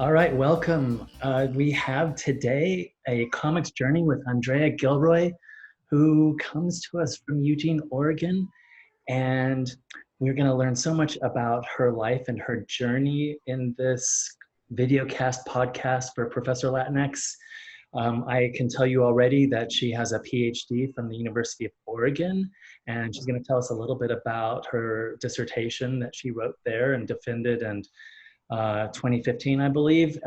All right, welcome. We have today a comics journey with Andréa Gilroy, who comes to us from Eugene, Oregon, and we're going to learn so much about her life and her journey in this videocast podcast for Professor Latinx. I can tell you already that she has a PhD from the University of Oregon, and she's going to tell us a little bit about her dissertation that she wrote there and defended and 2015, I believe.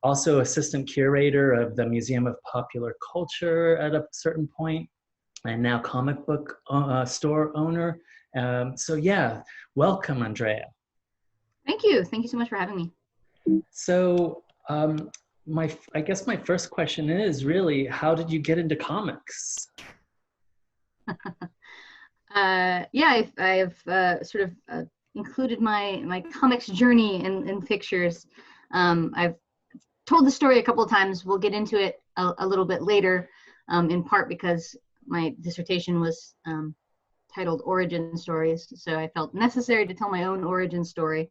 Also assistant curator of the Museum of Popular Culture at a certain point, and now comic book store owner. So yeah, welcome, Andréa. Thank you. Thank you so much for having me. So I guess my first question is really, how did you get into comics? I've sort of included my comics journey in pictures. I've told the story a couple of times. We'll get into it a little bit later, in part because my dissertation was titled Origin Stories, so I felt necessary to tell my own origin story.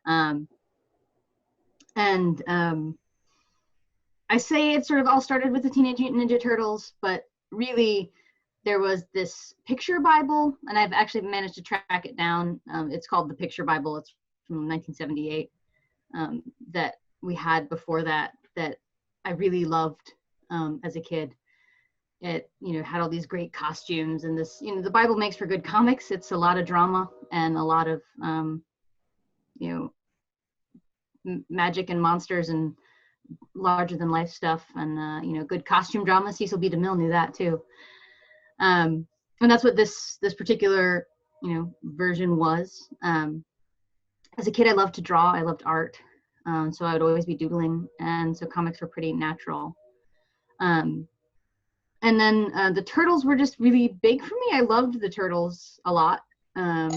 I say it sort of all started with the Teenage Mutant Ninja Turtles, but really there was this picture Bible, and I've actually managed to track it down. It's called the Picture Bible. It's from 1978 that we had before that I really loved as a kid. It, had all these great costumes, and this, the Bible makes for good comics. It's a lot of drama and a lot of, magic and monsters and larger than life stuff, and good costume drama. Cecil B. DeMille knew that too. And that's what this particular, version was. As a kid, I loved to draw. I loved art. So I would always be doodling. And so comics were pretty natural. And then the Turtles were just really big for me. I loved the Turtles a lot. And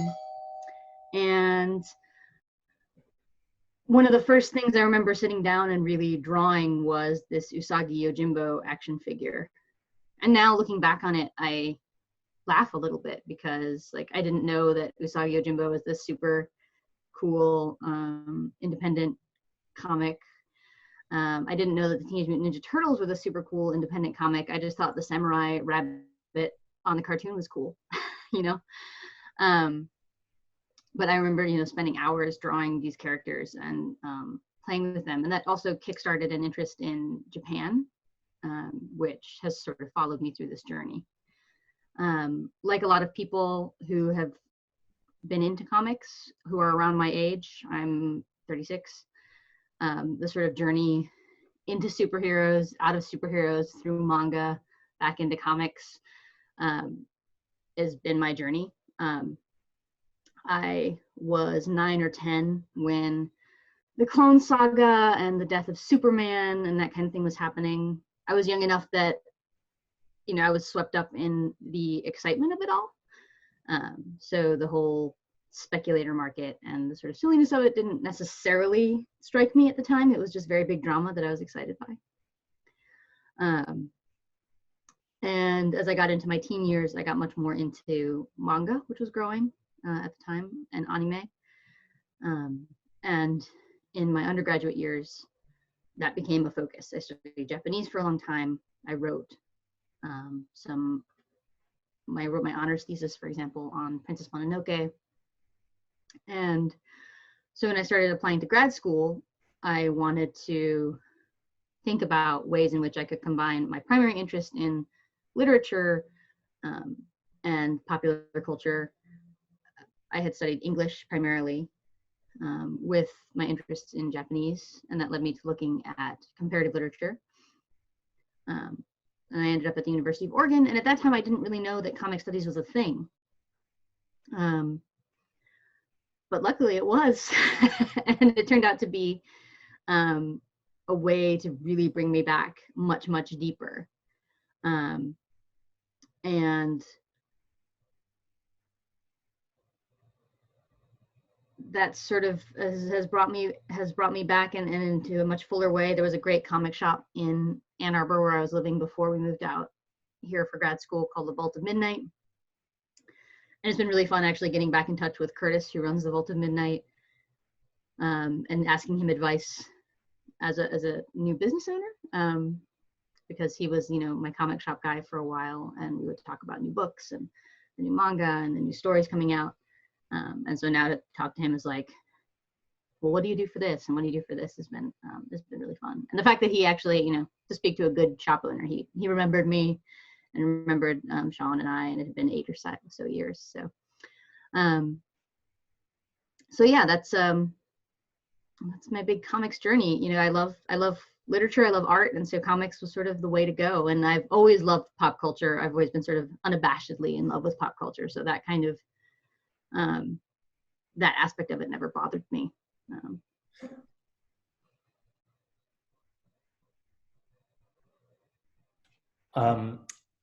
one of the first things I remember sitting down and really drawing was this Usagi Yojimbo action figure. And now looking back on it, I laugh a little bit because I didn't know that Usagi Yojimbo was this super cool independent comic. I didn't know that the Teenage Mutant Ninja Turtles were the super cool independent comic. I just thought the samurai rabbit on the cartoon was cool, But I remember, spending hours drawing these characters and playing with them. And that also kickstarted an interest in Japan, which has sort of followed me through this journey. Like a lot of people who have been into comics who are around my age, I'm 36, the sort of journey into superheroes, out of superheroes, through manga, back into comics, has been my journey. I was 9 or 10 when the Clone Saga and the death of Superman and that kind of thing was happening. I was young enough that, I was swept up in the excitement of it all. So the whole speculator market and the sort of silliness of it didn't necessarily strike me at the time. It was just very big drama that I was excited by. And as I got into my teen years, I got much more into manga, which was growing at the time, and anime. And in my undergraduate years, that became a focus. I studied Japanese for a long time. I wrote I wrote my honors thesis, for example, on Princess Mononoke. And so when I started applying to grad school, I wanted to think about ways in which I could combine my primary interest in literature and popular culture. I had studied English primarily with my interests in Japanese, and that led me to looking at comparative literature. And I ended up at the University of Oregon, and at that time I didn't really know that comic studies was a thing. But luckily it was, and it turned out to be a way to really bring me back much, much deeper. And that sort of has brought me back and into a much fuller way. There was a great comic shop in Ann Arbor where I was living before we moved out here for grad school called the Vault of Midnight. And it's been really fun actually getting back in touch with Curtis, who runs the Vault of Midnight, and asking him advice as a new business owner, because he was, you know, my comic shop guy for a while, and we would talk about new books and the new manga and the new stories coming out. And so now to talk to him is like, well, what do you do for this? And what do you do for this has been really fun. And the fact that he actually, you know, to speak to a good shop owner, he remembered me and remembered Sean and I, and it had been 8 or so years. So, so yeah, that's my big comics journey. You know, I love literature, I love art, and so comics was sort of the way to go. And I've always loved pop culture. I've always been sort of unabashedly in love with pop culture. So that kind of that aspect of it never bothered me.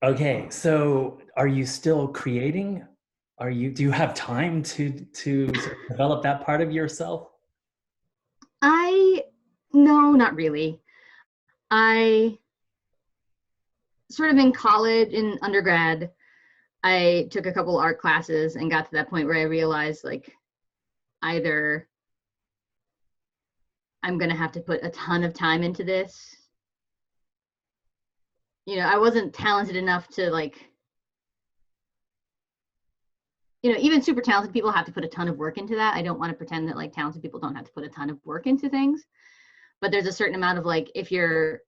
Okay, so are you still creating? Do you have time to sort of develop that part of yourself? No, not really. I sort of in college, in undergrad, I took a couple art classes and got to that point where I realized, like, either I'm going to have to put a ton of time into this. You know, I wasn't talented enough to, like, you know, even super talented people have to put a ton of work into that. I don't want to pretend that, like, talented people don't have to put a ton of work into things, but there's a certain amount of, like, if you're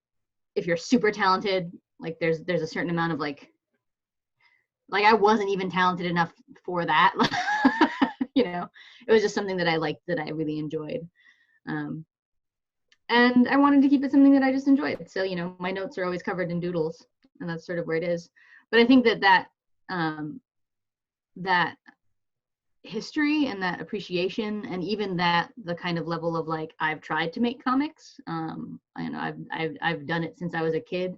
super talented, like, there's a certain amount of, like I wasn't even talented enough for that. You know, it was just something that I liked, that I really enjoyed. And I wanted to keep it something that I just enjoyed. So, you know, my notes are always covered in doodles, and that's sort of where it is. But I think that that history and that appreciation, and even that the kind of level of, like, I've tried to make comics. I know I've done it since I was a kid,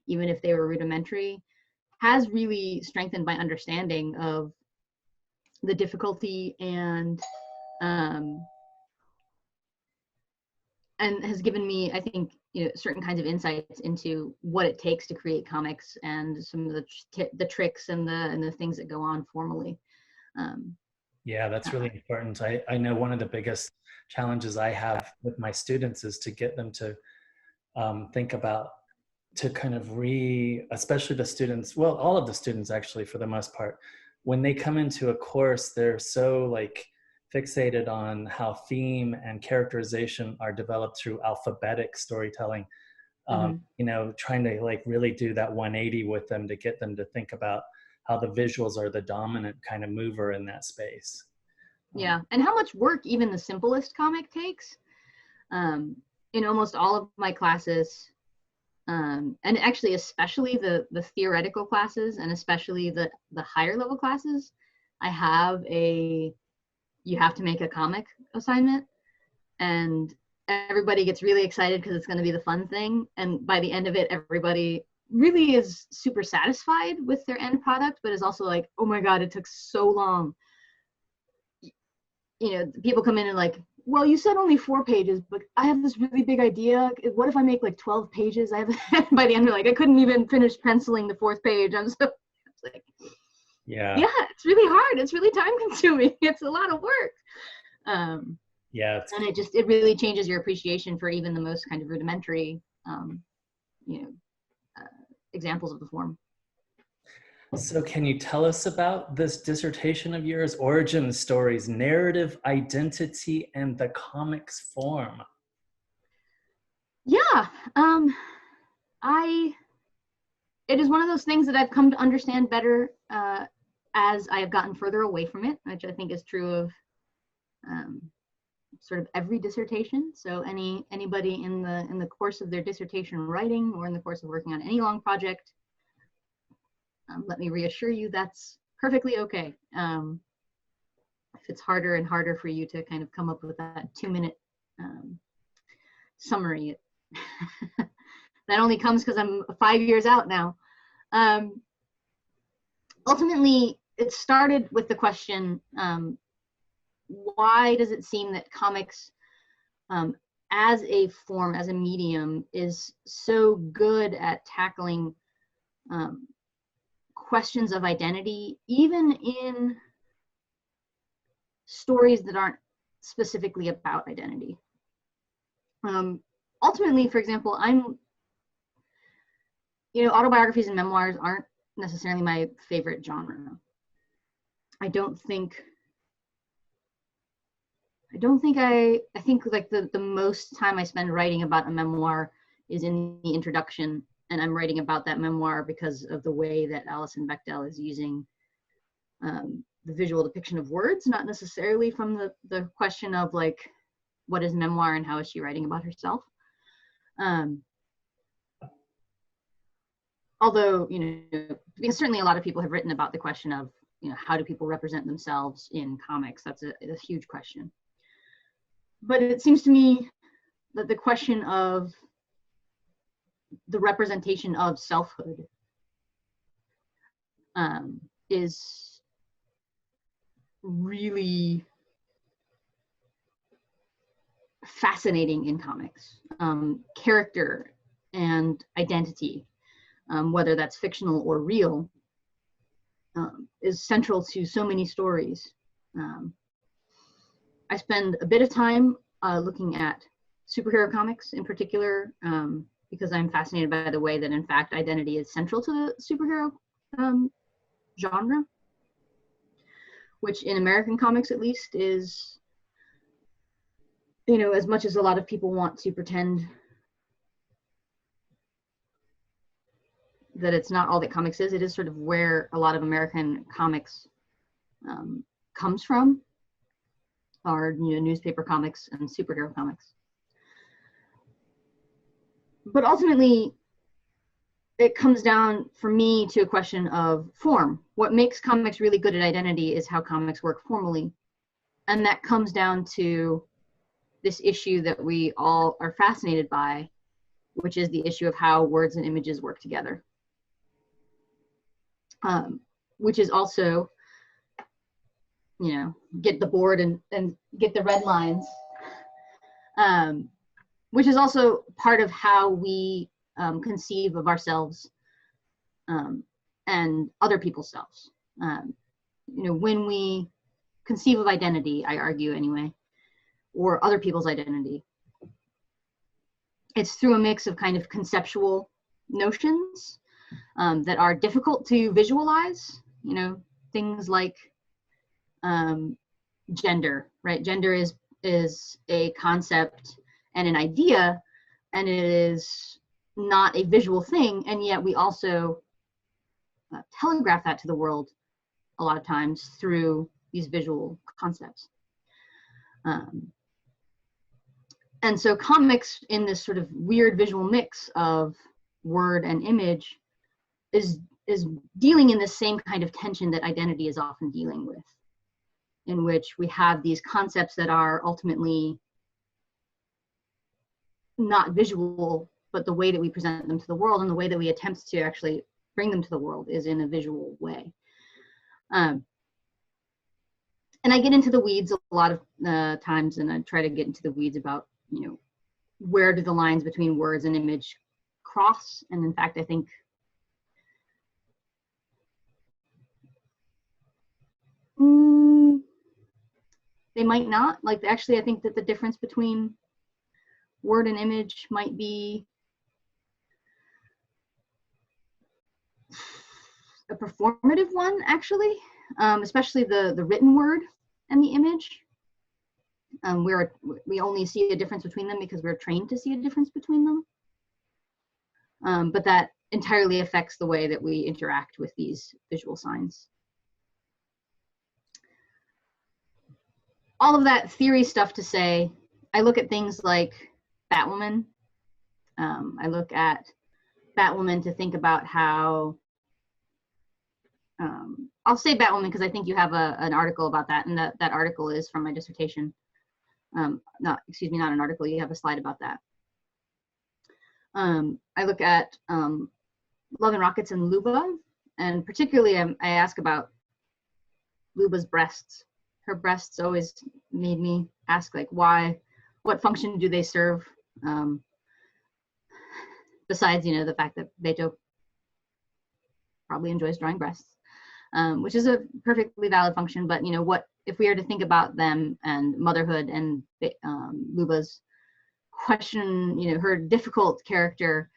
even if they were rudimentary, has really strengthened my understanding of the difficulty and has given me, I think, you know, certain kinds of insights into what it takes to create comics, and some of the tricks and the things that go on formally. Yeah, that's really important. I know one of the biggest challenges I have with my students is to get them to think about, to kind of especially the students, well, all of the students actually, for the most part, when they come into a course, they're so, like, fixated on how theme and characterization are developed through alphabetic storytelling. You know, trying to, like, really do that 180 with them to get them to think about how the visuals are the dominant kind of mover in that space. Yeah, and how much work even the simplest comic takes. In almost all of my classes, and actually especially the theoretical classes, and especially the higher level classes, I have you have to make a comic assignment, and everybody gets really excited because it's going to be the fun thing. And by the end of it, everybody really is super satisfied with their end product, but is also like, oh my God, it took so long. You know, people come in and, like, well, you said only 4 pages, but I have this really big idea. What if I make, like, 12 pages? By the end, they're like, I couldn't even finish penciling the 4th page. I'm like, yeah, it's really hard. It's really time consuming. It's a lot of work. Yeah. And it really changes your appreciation for even the most kind of rudimentary, you know, examples of the form. So can you tell us about this dissertation of yours, Origin Stories, Narrative Identity and the Comics Form? Yeah, it is one of those things that I've come to understand better as I have gotten further away from it, which I think is true of sort of every dissertation. So anybody in the course of their dissertation writing, or in the course of working on any long project, let me reassure you, that's perfectly okay. If it's harder and harder for you to kind of come up with that 2-minute summary, that only comes because I'm 5 years out now. Ultimately, it started with the question, why does it seem that comics as a form, as a medium, is so good at tackling questions of identity, even in stories that aren't specifically about identity? ultimately, for example, autobiographies and memoirs aren't necessarily my favorite genre. I think like the most time I spend writing about a memoir is in the introduction, and I'm writing about that memoir because of the way that Alison Bechdel is using the visual depiction of words, not necessarily from the question of like, what is memoir and how is she writing about herself? Although, because certainly a lot of people have written about the question of, how do people represent themselves in comics? That's a huge question. But it seems to me that the question of the representation of selfhood is really fascinating in comics. Character and identity, whether that's fictional or real, is central to so many stories. I spend a bit of time looking at superhero comics in particular, because I'm fascinated by the way that, in fact, identity is central to the superhero genre, which in American comics, at least, is, as much as a lot of people want to pretend that it's not all that comics is, it is sort of where a lot of American comics comes from, are newspaper comics and superhero comics. But ultimately, it comes down for me to a question of form. What makes comics really good at identity is how comics work formally. And that comes down to this issue that we all are fascinated by, which is the issue of how words and images work together. Which is also, get the board and get the red lines, which is also part of how we conceive of ourselves and other people's selves. When we conceive of identity, I argue anyway, or other people's identity, it's through a mix of kind of conceptual notions that are difficult to visualize, things like gender, right? Gender is a concept and an idea, and it is not a visual thing, and yet we also telegraph that to the world a lot of times through these visual concepts. And so comics, in this sort of weird visual mix of word and image, is dealing in the same kind of tension that identity is often dealing with, in which we have these concepts that are ultimately not visual, but the way that we present them to the world and the way that we attempt to actually bring them to the world is in a visual way. And I get into the weeds a lot of times, and I try to get into the weeds about, where do the lines between words and image cross? And in fact, I think they might not. Like, actually, I think that the difference between word and image might be a performative one, actually, especially the written word and the image. We only see a difference between them because we're trained to see a difference between them. But that entirely affects the way that we interact with these visual signs. All of that theory stuff to say, I look at things like Batwoman. I look at Batwoman to think about how, I'll say Batwoman because I think you have an article about that, and that article is from my dissertation. Not an article, you have a slide about that. I look at Love and Rockets and Luba, and particularly I ask about Luba's breasts. Her breasts always made me ask, like, what function do they serve? Besides, the fact that Beto probably enjoys drawing breasts, which is a perfectly valid function. But what if we are to think about them and motherhood and Luba's question, her difficult character,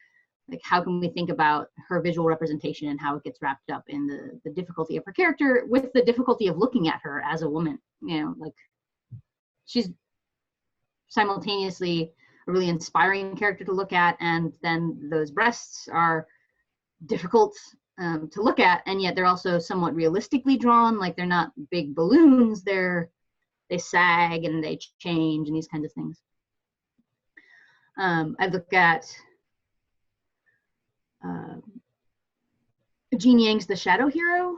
like how can we think about her visual representation and how it gets wrapped up in the difficulty of her character with the difficulty of looking at her as a woman, like she's simultaneously a really inspiring character to look at, and then those breasts are difficult to look at, and yet they're also somewhat realistically drawn. Like they're not big balloons, they sag and they change and these kinds of things. I look at Jean Yang's The Shadow Hero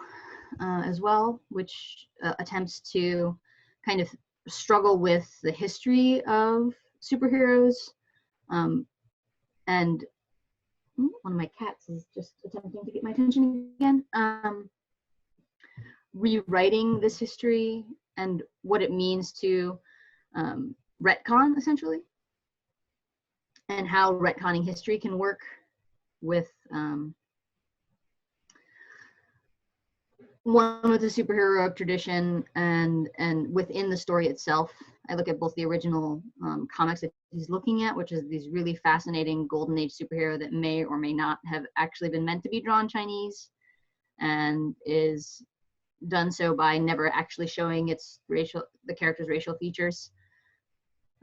as well, which attempts to kind of struggle with the history of superheroes. And one of my cats is just attempting to get my attention again. Rewriting this history and what it means to retcon, essentially, and how retconning history can work with one with the superhero tradition and within the story itself. I look at both the original comics that he's looking at, which is these really fascinating golden age superhero that may or may not have actually been meant to be drawn Chinese, and is done so by never actually showing the character's racial features.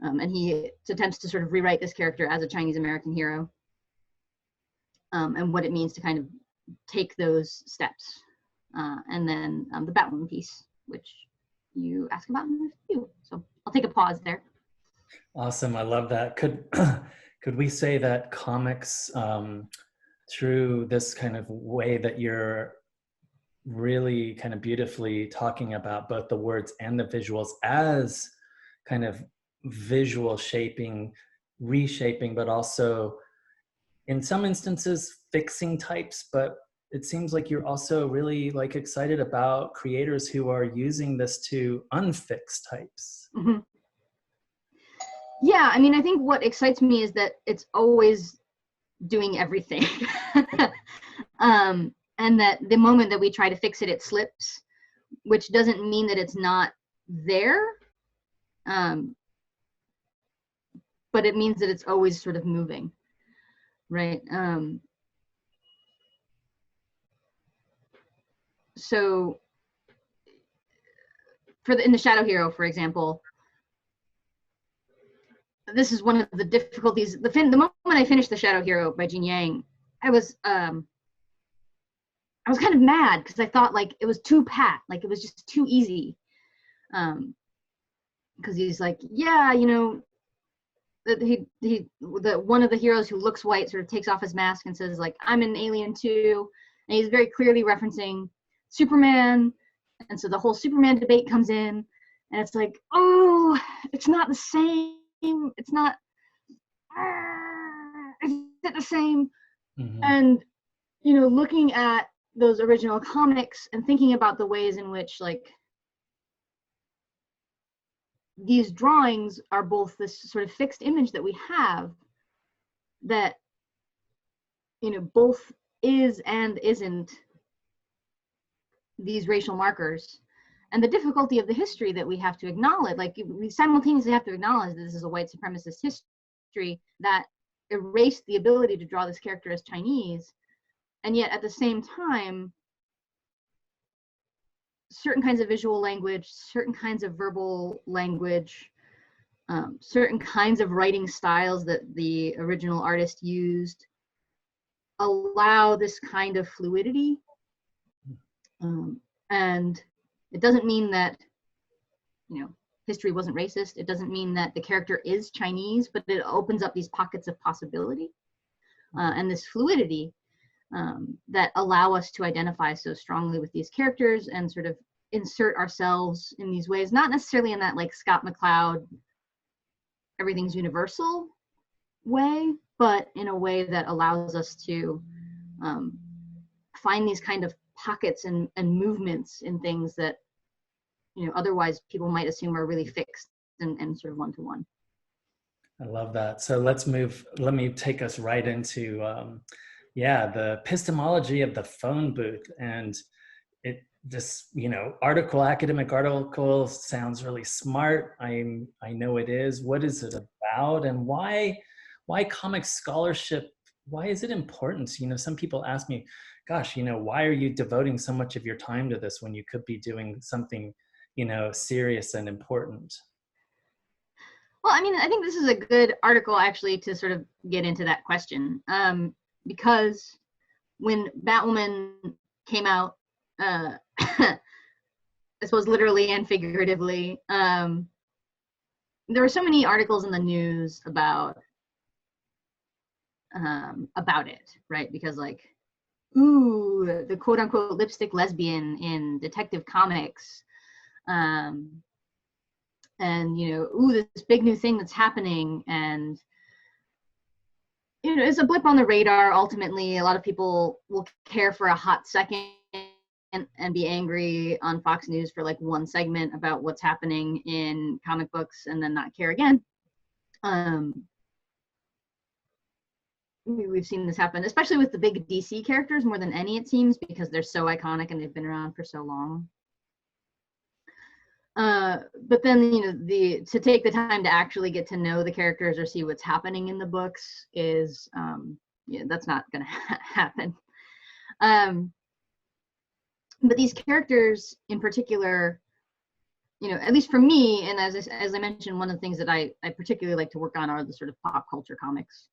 And he attempts to sort of rewrite this character as a Chinese American hero, and what it means to kind of take those steps. And then the Batwoman piece, which you asked about in the review. So I'll take a pause there. Awesome, I love that. Could we say that comics, through this kind of way that you're really kind of beautifully talking about both the words and the visuals as kind of visual shaping, reshaping, but also in some instances fixing types, but it seems like you're also really like excited about creators who are using this to unfix types. Mm-hmm. Yeah, I mean, I think what excites me is that it's always doing everything. And that the moment that we try to fix it, it slips, which doesn't mean that it's not there. But it means that it's always sort of moving, right? So in the Shadow Hero, for example, this is one of the difficulties. The moment I finished The Shadow Hero by Jean Yang, I was kind of mad because I thought like it was too pat, like it was just too easy. Because he's like, yeah, one of the heroes who looks white sort of takes off his mask and says like, I'm an alien too, and he's very clearly referencing Superman, and so the whole Superman debate comes in, and it's like, oh, it's not the same. It's not. Is it the same? Mm-hmm. And looking at those original comics and thinking about the ways in which like these drawings are both this sort of fixed image that we have that both is and isn't these racial markers, and the difficulty of the history that we have to acknowledge. Like we simultaneously have to acknowledge that this is a white supremacist history that erased the ability to draw this character as Chinese, and yet at the same time certain kinds of visual language, certain kinds of verbal language, certain kinds of writing styles that the original artist used allow this kind of fluidity. And it doesn't mean that, history wasn't racist. It doesn't mean that the character is Chinese, but it opens up these pockets of possibility and this fluidity that allow us to identify so strongly with these characters and sort of insert ourselves in these ways, not necessarily in that like Scott McCloud, everything's universal way, but in a way that allows us to find these kind of pockets and movements in things that otherwise people might assume are really fixed and sort of one-to-one. I love that. So let me take us right into the epistemology of the phone booth. And this, academic article sounds really smart. I know it is. What is it about, and why comic scholarship? Why is it important? Some people ask me, gosh, why are you devoting so much of your time to this when you could be doing something, serious and important? Well, I mean, I think this is a good article actually to sort of get into that question, because when Batwoman came out, I suppose literally and figuratively, there were so many articles in the news about it, right? Because like, ooh, the quote unquote lipstick lesbian in Detective Comics, and ooh, this big new thing that's happening, and it's a blip on the radar. Ultimately, a lot of people will care for a hot second and be angry on Fox News for like one segment about what's happening in comic books and then not care again. We've seen this happen, especially with the big DC characters more than any, it seems, because they're so iconic and they've been around for so long. But then, to take the time to actually get to know the characters or see what's happening in the books is, that's not going to happen. But these characters in particular, at least for me, and as I mentioned, one of the things that I particularly like to work on are the sort of pop culture comics.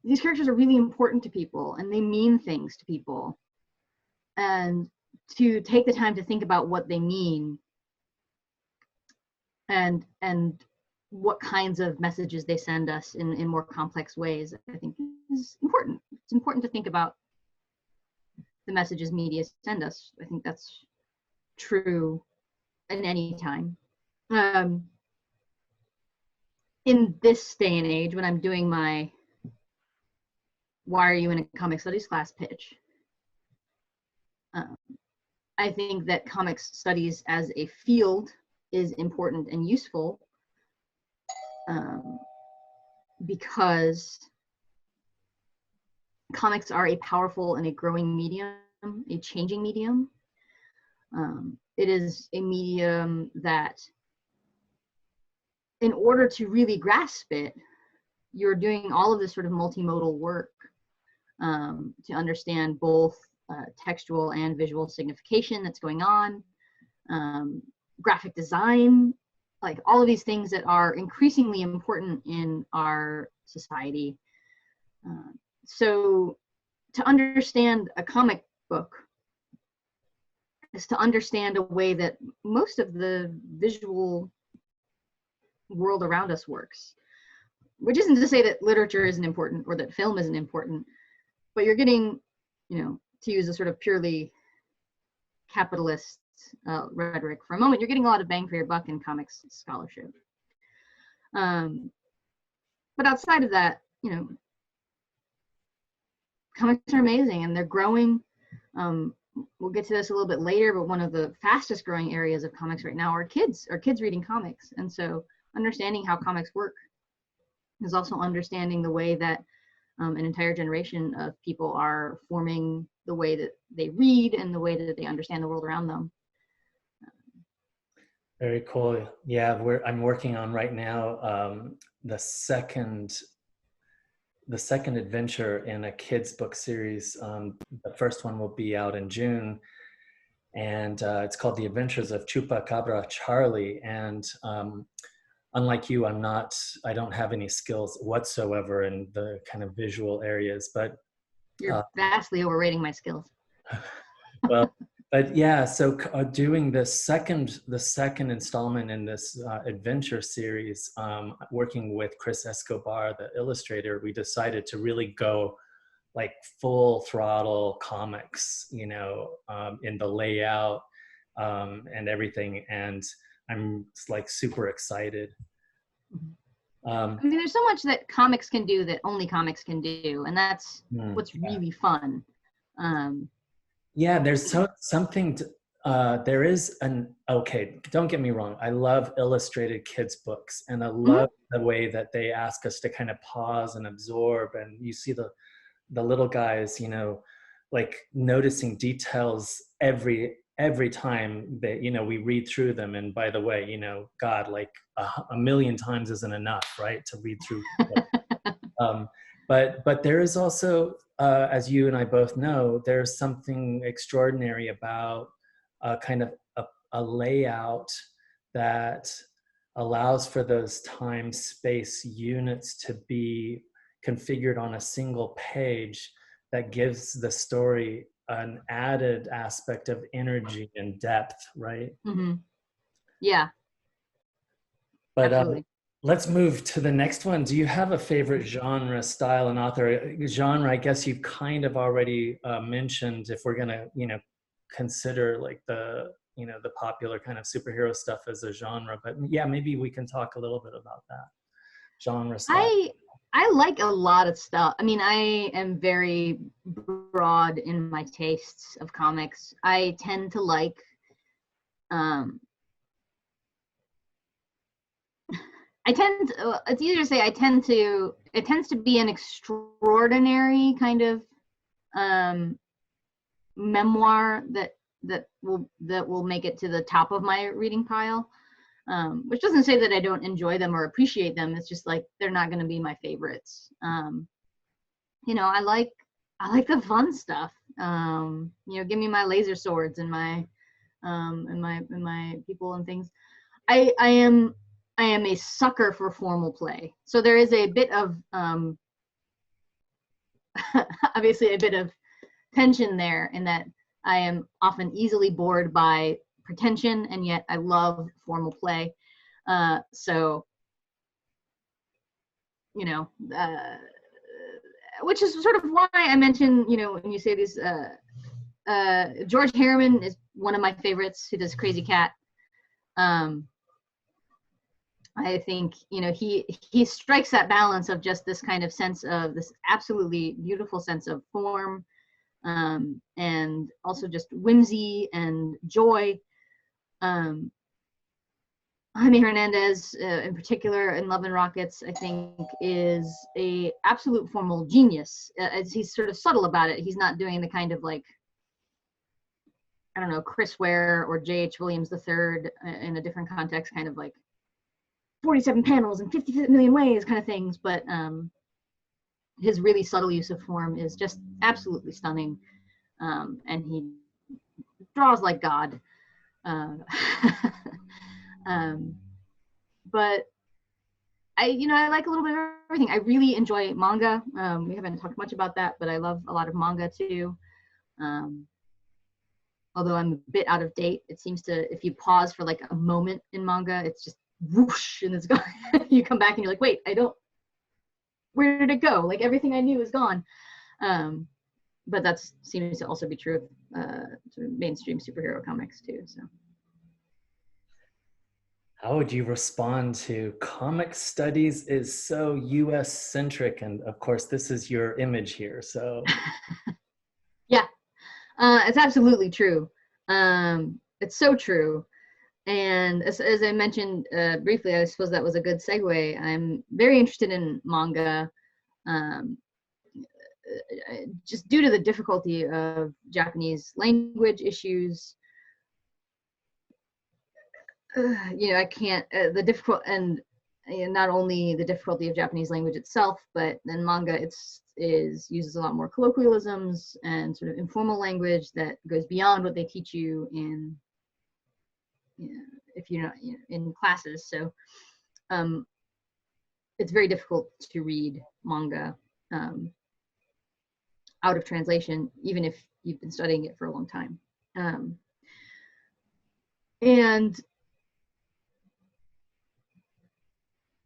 These characters are really important to people, and they mean things to people. And to take the time to think about what they mean and what kinds of messages they send us in more complex ways, I think is important. It's important to think about the messages media send us. I think that's true in any time. In this day and age, when I'm doing my "Why are you in a comic studies class" pitch, I think that comics studies as a field is important and useful, because comics are a powerful and a growing medium, a changing medium. It is a medium that, in order to really grasp it, you're doing all of this sort of multimodal work to understand both textual and visual signification that's going on, graphic design, like all of these things that are increasingly important in our society. So to understand a comic book is to understand a way that most of the visual world around us works, which isn't to say that literature isn't important or that film isn't important, but you're getting, to use a sort of purely capitalist rhetoric for a moment, you're getting a lot of bang for your buck in comics scholarship. But outside of that, comics are amazing and they're growing. We'll get to this a little bit later, but one of the fastest growing areas of comics right now are kids reading comics. And so understanding how comics work is also understanding the way that an entire generation of people are forming the way that they read and the way that they understand the world around them. Very cool. Yeah, I'm working on right now the second adventure in a kids book series. The first one will be out in June, and it's called The Adventures of Chupacabra Charlie. And unlike you, I don't have any skills whatsoever in the kind of visual areas, but you're vastly overrating my skills. Well, but yeah, so doing the second installment in this adventure series, working with Chris Escobar, the illustrator, we decided to really go like full throttle comics, in the layout and everything. And I'm like super excited. I mean, there's so much that comics can do that only comics can do, and that's what's really fun. Yeah, there's something there is okay, don't get me wrong, I love illustrated kids books, and I love the way that they ask us to kind of pause and absorb, and you see the little guys, like noticing details every time that, you know, we read through them. And by the way, you know, God, like a million times isn't enough, right, to read through. um, but there is also, as you and I both know, there's something extraordinary about kind of a layout that allows for those time space units to be configured on a single page, that gives the story an added aspect of energy and depth, right? Mm-hmm. Yeah, But absolutely. let's move to the next one. Do you have a favorite genre, style, and author? Genre, I guess you kind of already mentioned, if we're gonna, you know, consider like the, you know, the popular kind of superhero stuff as a genre. But yeah, maybe we can talk a little bit about that genre, style. I I like a lot of stuff. I mean, I am very broad in my tastes of comics. I tend to like um I tend to, it's easier to say I tend to, it tends to be an extraordinary kind of um memoir that will make it to the top of my reading pile. Which doesn't say that I don't enjoy them or appreciate them. It's just like they're not going to be my favorites. You know, I like the fun stuff. You know, give me my laser swords and my people and things. I am a sucker for formal play. So there is a bit of obviously a bit of tension there in that I am often easily bored by pretension, and yet I love formal play. So, you know, which is sort of why I mentioned, you know, when you say this, George Harriman is one of my favorites, who does Crazy Cat. I think, you know, he strikes that balance of just this kind of sense of this absolutely beautiful sense of form, and also just whimsy and joy. Jaime Hernandez, in particular, in Love and Rockets, I think is a absolute formal genius. As he's sort of subtle about it. He's not doing the kind of like, I don't know, Chris Ware or J.H. Williams III in a different context, kind of like 47 panels and 50 million ways kind of things. But his really subtle use of form is just absolutely stunning. And he draws like God. But you know, I like a little bit of everything. I really enjoy manga. We haven't talked much about that, but I love a lot of manga too. Although I'm a bit out of date, it seems to, if you pause for like a moment in manga, it's just whoosh and it's gone. You come back and you're like, wait, where did it go? Like everything I knew is gone. But that seems to also be true of sort of mainstream superhero comics too. So. How would you respond to comic studies is so US centric? And of course, this is your image here. So Yeah, it's absolutely true. It's so true. And as I mentioned briefly, I suppose that was a good segue. I'm very interested in manga, just due to the difficulty of Japanese language issues. You know, I can't, the difficult, and not only the difficulty of Japanese language itself, but then manga uses a lot more colloquialisms and sort of informal language that goes beyond what they teach you in, you know, if you're not, you know, in classes. So it's very difficult to read manga out of translation, even if you've been studying it for a long time. And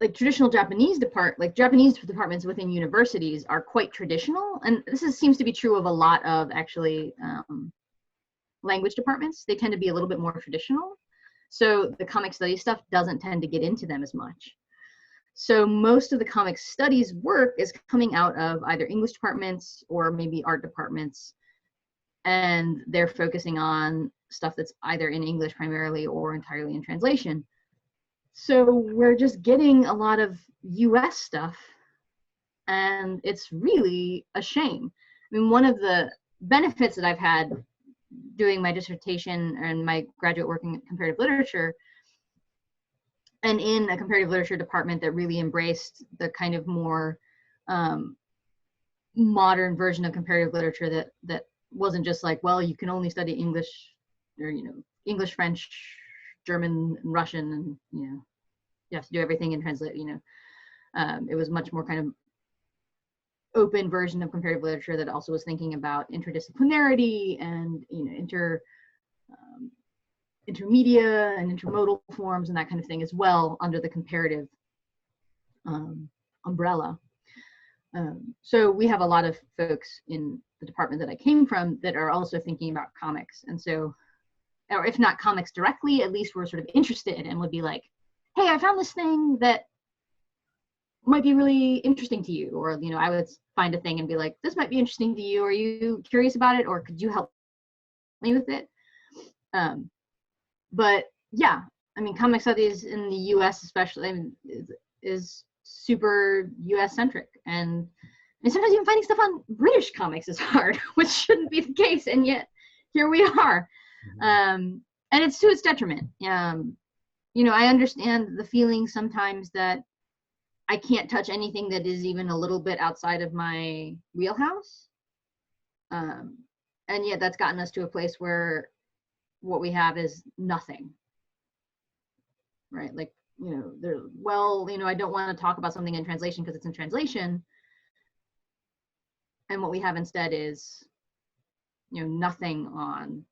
like traditional Japanese departments within universities are quite traditional. And seems to be true of a lot of actually language departments. They tend to be a little bit more traditional. So the comic studies stuff doesn't tend to get into them as much. So most of the comic studies work is coming out of either English departments or maybe art departments. And they're focusing on stuff that's either in English primarily or entirely in translation. So we're just getting a lot of US stuff, and it's really a shame. I mean, one of the benefits that I've had doing my dissertation and my graduate work in comparative literature, and in a comparative literature department that really embraced the kind of more modern version of comparative literature that wasn't just like, well, you can only study English, or, you know, English, French, German, and Russian, and, you know, you have to do everything and translate, you know. It was much more kind of open version of comparative literature that also was thinking about interdisciplinarity and, you know, intermedia and intermodal forms and that kind of thing as well under the comparative umbrella. So we have a lot of folks in the department that I came from that are also thinking about comics. And so, or if not comics directly, at least we're sort of interested and would be like, hey, I found this thing that might be really interesting to you. Or, you know, I would find a thing and be like, this might be interesting to you. Are you curious about it? Or could you help me with it? But yeah, I mean, comic studies in the US especially, I mean, is super US centric. And sometimes even finding stuff on British comics is hard, which shouldn't be the case. And yet here we are. And it's to its detriment. You know, I understand the feeling sometimes that I can't touch anything that is even a little bit outside of my wheelhouse. And yet that's gotten us to a place where what we have is nothing, right? Like, you know, well, you know, I don't want to talk about something in translation because it's in translation. And what we have instead is, you know, nothing on,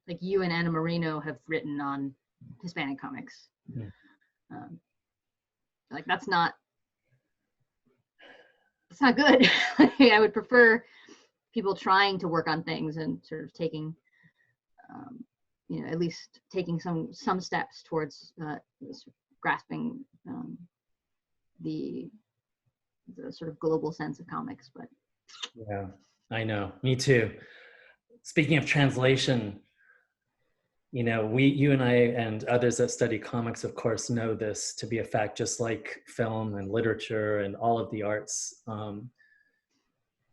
like, you and Anna Marino have written on Hispanic comics. Yeah. Like, that's not good. I would prefer people trying to work on things and sort of taking, you know, at least taking some steps towards grasping the sort of global sense of comics. But Yeah, I know. Me too. Speaking of translation, you know, you and I and others that study comics, of course, know this to be a fact, just like film and literature and all of the arts.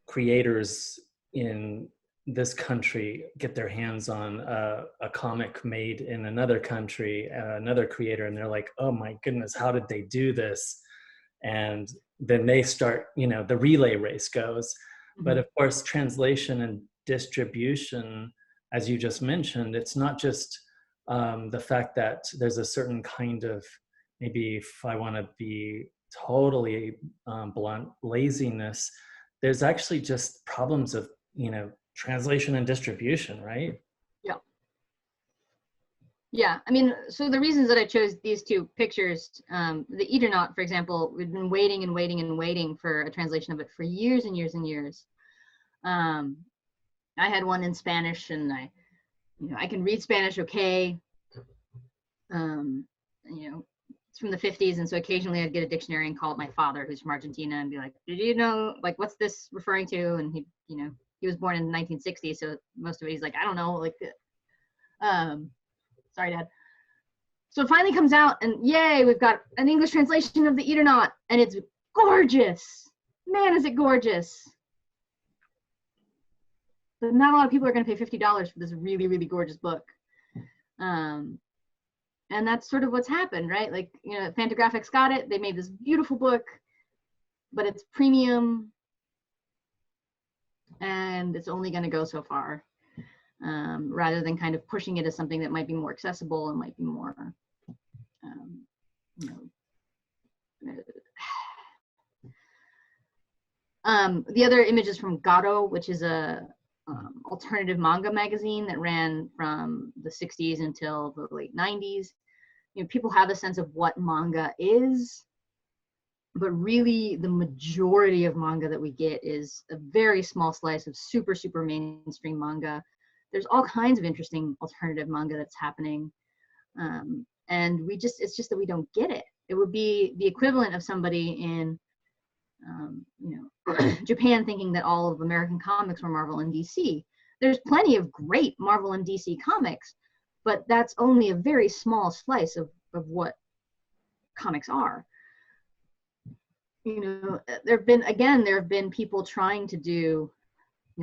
Creators in this country get their hands on a comic made in another country, another creator, and they're like, oh my goodness, how did they do this? And then they start, you know, the relay race goes. But of course, translation and distribution, as you just mentioned, it's not just the fact that there's a certain kind of, maybe if I want to be totally blunt, laziness, there's actually just problems of, you know, translation and distribution, right? Yeah, I mean, so the reasons that I chose these two pictures, the Eternaut, for example, we've been waiting and waiting and waiting for a translation of it for years and years and years. I had one in Spanish, and I can read Spanish okay. You know, it's from the 50s, and so occasionally I'd get a dictionary and call up my father, who's from Argentina, and be like, did you know, like, what's this referring to? And he was born in 1960, so most of it he's like, I don't know, like, sorry, Dad. So it finally comes out, and yay, we've got an English translation of the Eternaut, and it's gorgeous. Man, is it gorgeous. But not a lot of people are going to pay $50 for this really, really gorgeous book. And that's sort of what's happened, right? Like, you know, Fantagraphics got it. They made this beautiful book, but it's premium, and it's only going to go so far, rather than kind of pushing it as something that might be more accessible and might be more, you know. The other image is from Garo, which is a alternative manga magazine that ran from the 60s until the late 90s. You know, people have a sense of what manga is, but really the majority of manga that we get is a very small slice of super, super mainstream manga. There's all kinds of interesting alternative manga that's happening. And it's just that we don't get it. It would be the equivalent of somebody in, you know, Japan thinking that all of American comics were Marvel and DC. There's plenty of great Marvel and DC comics, but that's only a very small slice of what comics are. You know, there have been people trying to do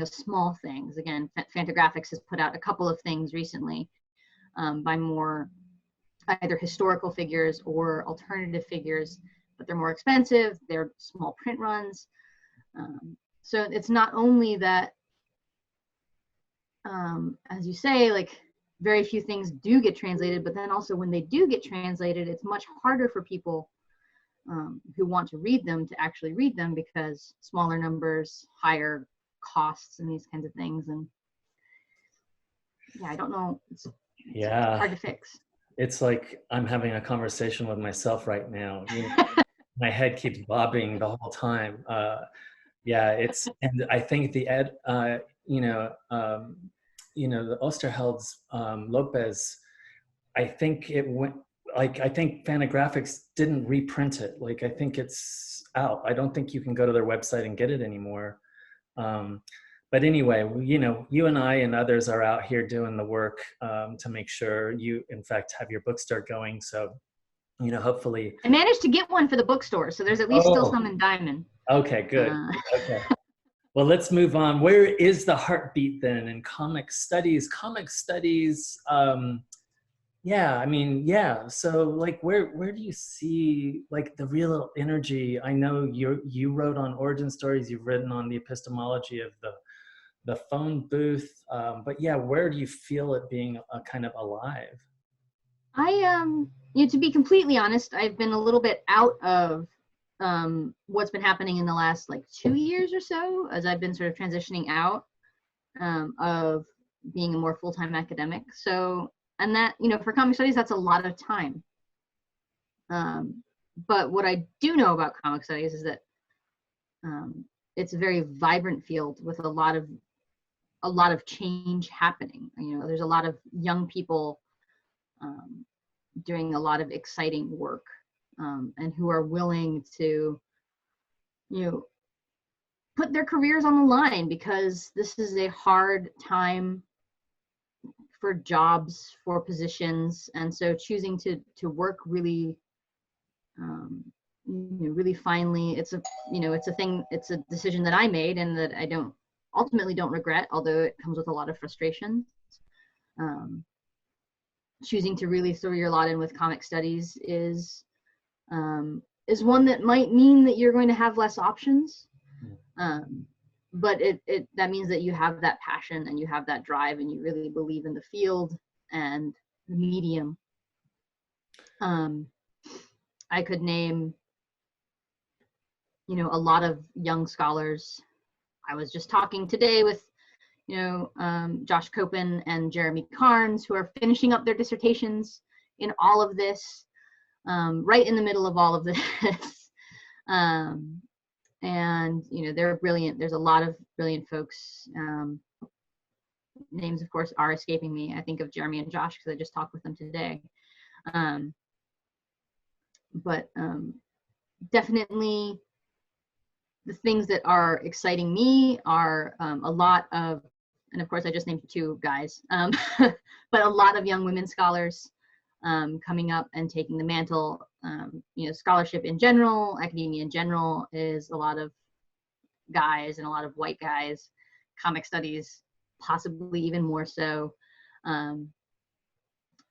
small things. Again, Fantagraphics has put out a couple of things recently by more either historical figures or alternative figures, but they're more expensive. They're small print runs. So it's not only that, as you say, like very few things do get translated, but then also when they do get translated, it's much harder for people who want to read them to actually read them, because smaller numbers, higher costs, and these kinds of things. And yeah, I don't know. It's hard to fix. It's like I'm having a conversation with myself right now. My head keeps bobbing the whole time. And I think the the Osterheld's Lopez, I think it went, like, I think Fantagraphics didn't reprint it. Like, I think it's out. I don't think you can go to their website and get it anymore. But anyway, you and I and others are out here doing the work to make sure you, in fact, have your bookstore going. So, hopefully. I managed to get one for the bookstore, so there's at least still some in Diamond. Okay, good. Okay. Well, let's move on. Where is the heartbeat then in comic studies? Comic studies, So like, where do you see like the real energy? I know you wrote on origin stories. You've written on the epistemology of the phone booth. But yeah, where do you feel it being kind of alive? To be completely honest, I've been a little bit out of what's been happening in the last like 2 years or so, as I've been sort of transitioning out of being a more full-time academic. So, and that, for comic studies, that's a lot of time. But what I do know about comic studies is that it's a very vibrant field with a lot of change happening. There's a lot of young people doing a lot of exciting work, and who are willing to, put their careers on the line, because this is a hard time for jobs, for positions. And so choosing to work really, really finely, it's a decision that I made and that I ultimately don't regret, although it comes with a lot of frustration. Choosing to really throw your lot in with comic studies is one that might mean that you're going to have less options. But that means that you have that passion and you have that drive and you really believe in the field and the medium. I could name, a lot of young scholars. I was just talking today with, Josh Copen and Jeremy Carnes, who are finishing up their dissertations in all of this, right in the middle of all of this. And, they're brilliant. There's a lot of brilliant folks. Names, of course, are escaping me. I think of Jeremy and Josh because I just talked with them today. But definitely the things that are exciting me are a lot of, and of course I just named 2 guys, but a lot of young women scholars coming up and taking the mantle. Scholarship in general, academia in general, is a lot of guys and a lot of white guys. Comic studies, possibly even more so.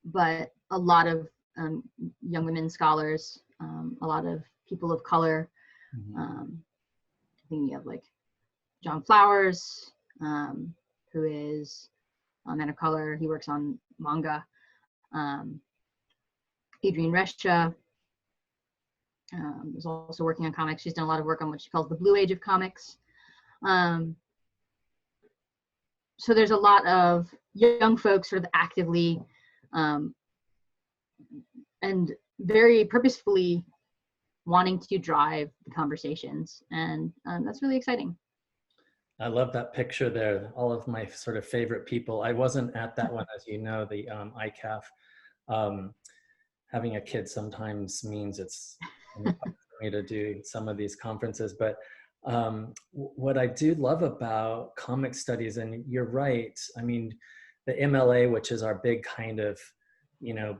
But a lot of young women scholars, a lot of people of color. Thinking of like John Flowers, who is a man of color. He works on manga. Adrienne Rescha is also working on comics. She's done a lot of work on what she calls the Blue Age of comics. So there's a lot of young folks sort of actively and very purposefully wanting to drive the conversations. And that's really exciting. I love that picture there. All of my sort of favorite people. I wasn't at that one, as you know, the ICAF. Having a kid sometimes means it's hard for me to do some of these conferences. But what I do love about comic studies, and you're right, I mean, the MLA, which is our big kind of,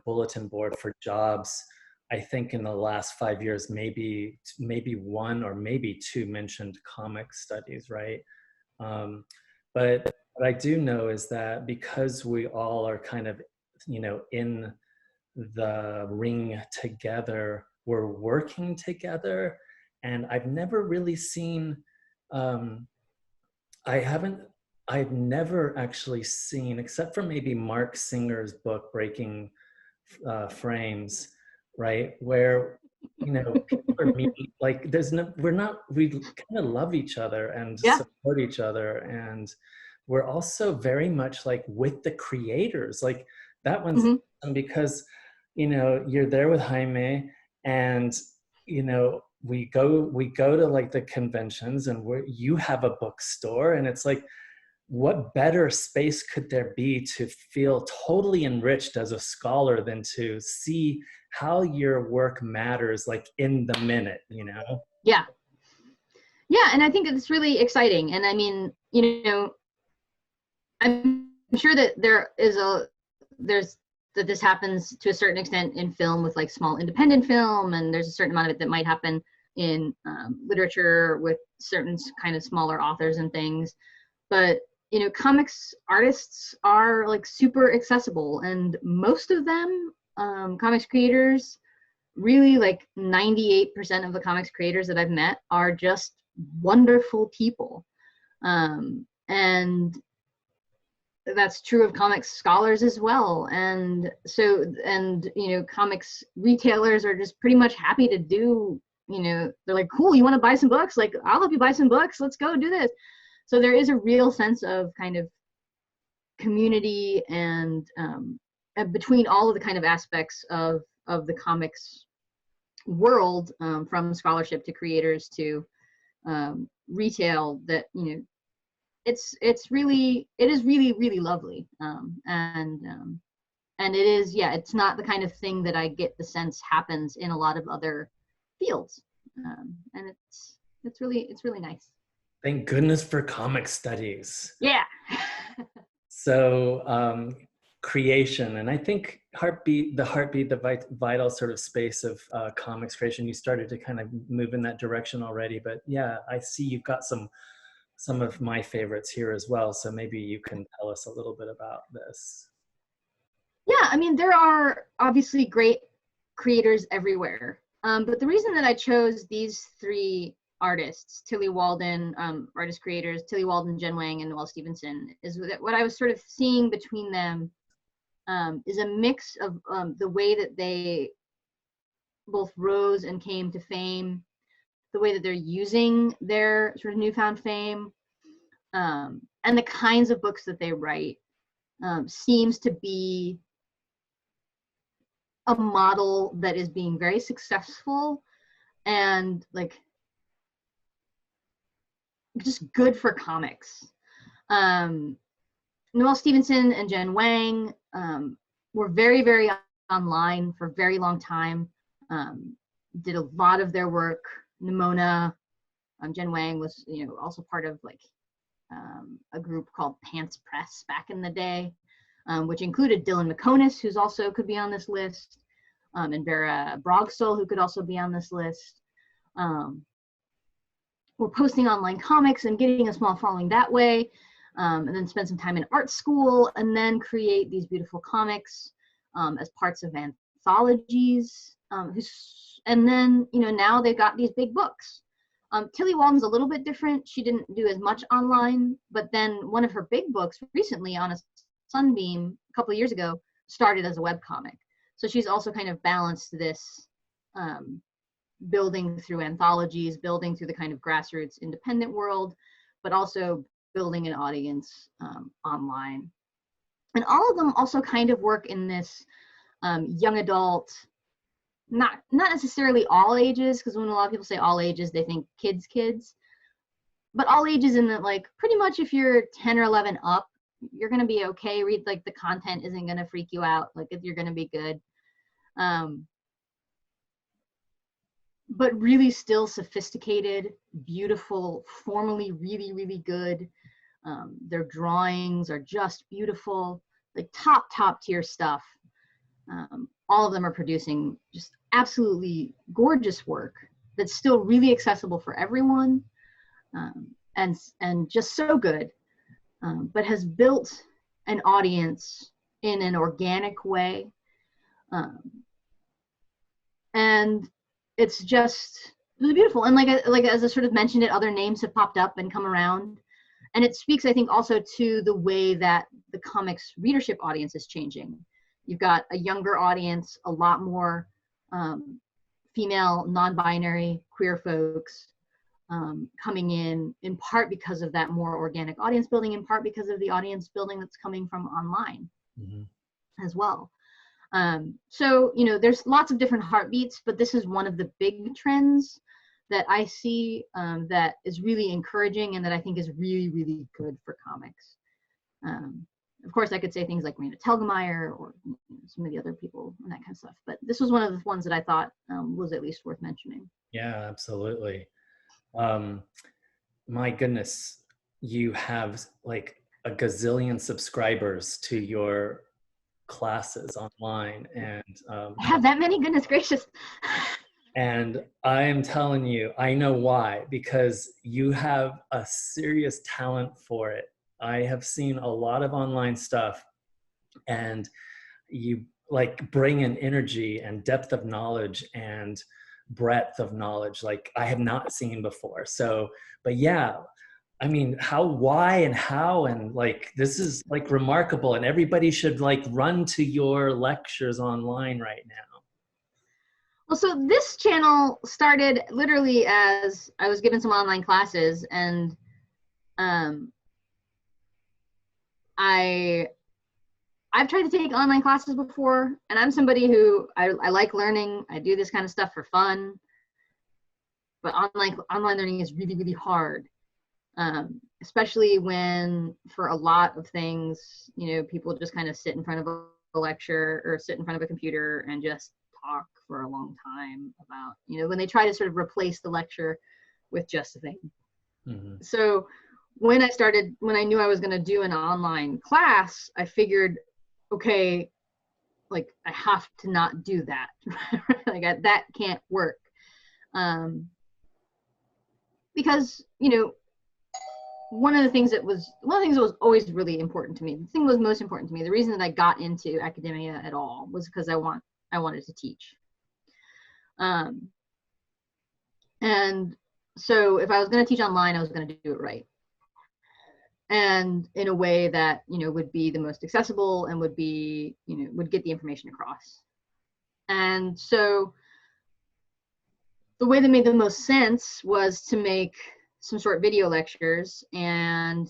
bulletin board for jobs, I think in the last 5 years, maybe 1 or maybe 2 mentioned comic studies, right? But what I do know is that because we all are kind of, in the ring together, we're working together. And I've never really seen, um, I haven't, I've never actually seen, except for maybe Mark Singer's book, Breaking Frames, right? Where, people are meeting, like we kind of love each other and Yeah. support each other. And we're also very much like with the creators. Like that one's Hmm. awesome because, you're there with Jaime and, we go to like the conventions and you have a bookstore and it's like, what better space could there be to feel totally enriched as a scholar than to see how your work matters like in the minute, Yeah. Yeah. And I think it's really exciting. And I mean, I'm sure that that this happens to a certain extent in film with like small independent film, and there's a certain amount of it that might happen in literature with certain kind of smaller authors and things. But comics artists are like super accessible, and most of them, comics creators, really like 98% of the comics creators that I've met are just wonderful people. And that's true of comics scholars as well. And so, and comics retailers are just pretty much happy to do, they're like, cool, you want to buy some books? Like, I'll help you buy some books. Let's go do this. So there is a real sense of kind of community and between all of the kind of aspects of the comics world, from scholarship to creators to retail, that it is really really lovely, and it is, yeah, it's not the kind of thing that I get the sense happens in a lot of other fields, and it's really nice. Thank goodness for comic studies. Yeah. So creation, and I think the vital sort of space of comics creation, you started to kind of move in that direction already, but yeah, I see you've got some of my favorites here as well, so maybe you can tell us a little bit about this. Yeah, I mean, there are obviously great creators everywhere, but the reason that I chose these three artists, Tillie Walden, artist creators, Tillie Walden, Jen Wang, and Noelle Stevenson, is that what I was sort of seeing between them is a mix of the way that they both rose and came to fame, the way that they're using their sort of newfound fame, and the kinds of books that they write, seems to be a model that is being very successful and like just good for comics. Noelle Stevenson and Jen Wang were very online for a very long time. Did a lot of their work. Nimona, Jen Wang was also part of like a group called Pants Press back in the day, which included Dylan McConis, who's also could be on this list, and Vera Brogsol, who could also be on this list. We're posting online comics and getting a small following that way, and then spend some time in art school, and then create these beautiful comics as parts of anthologies. And then now they've got these big books. Tillie Walden's a little bit different. She didn't do as much online, but then one of her big books recently on a Sunbeam a couple of years ago started as a webcomic. So she's also kind of balanced this building through anthologies, building through the kind of grassroots independent world, but also building an audience online. And all of them also kind of work in this young adult, not necessarily all ages, because when a lot of people say all ages, they think kids, but all ages in that, like, pretty much if you're 10 or 11 up, you're going to be okay. Read, like, the content isn't going to freak you out. Like, you're going to be good. But really still sophisticated, beautiful, formally really good. Their drawings are just beautiful, like top tier stuff. All of them are producing just absolutely gorgeous work that's still really accessible for everyone, and just so good. but has built an audience in an organic way. And it's really beautiful. And like as I sort of mentioned it, other names have popped up and come around. And it speaks, I think, also to the way that the comics readership audience is changing. You've got a younger audience, a lot more female, non-binary, queer folks coming in part because of that more organic audience building, in part because of the audience building that's coming from online as well. So, you know, there's lots of different heartbeats, but this is one of the big trends that I see that is really encouraging and that I think is really, really good for comics. Of course, I could say things like Marina Telgemeier or some of the other people and that kind of stuff, but this was one of the ones that I thought was at least worth mentioning. Yeah, absolutely. My goodness, you have like a gazillion subscribers to your classes online, and I have that many? Goodness gracious. and I am telling you, I know why, because you have a serious talent for it. I have seen a lot of online stuff, and you like bring an energy and depth of knowledge and breadth of knowledge like I have not seen before. So, but yeah, I mean, why and how, and like, this is like remarkable, and everybody should like run to your lectures online right now. Well, so this channel started literally as I was given some online classes, and I've tried to take online classes before, and I'm somebody who I like learning. I do this kind of stuff for fun, but online learning is really, really hard, especially when for a lot of things, you know, people just kind of sit in front of a lecture or sit in front of a computer and just talk for a long time about, you know, when they try to sort of replace the lecture with just a thing. So when I knew I was going to do an online class, I figured, okay, like I have to not do that. Like that can't work. Because, you know, one of the things that was always really important to me, the thing that was most important to me, the reason that I got into academia at all was because I wanted to teach. And so if I was going to teach online, I was going to do it right. And in a way that, you know, would be the most accessible and would be, you know, would get the information across. And so the way that made the most sense was to make some short video lectures and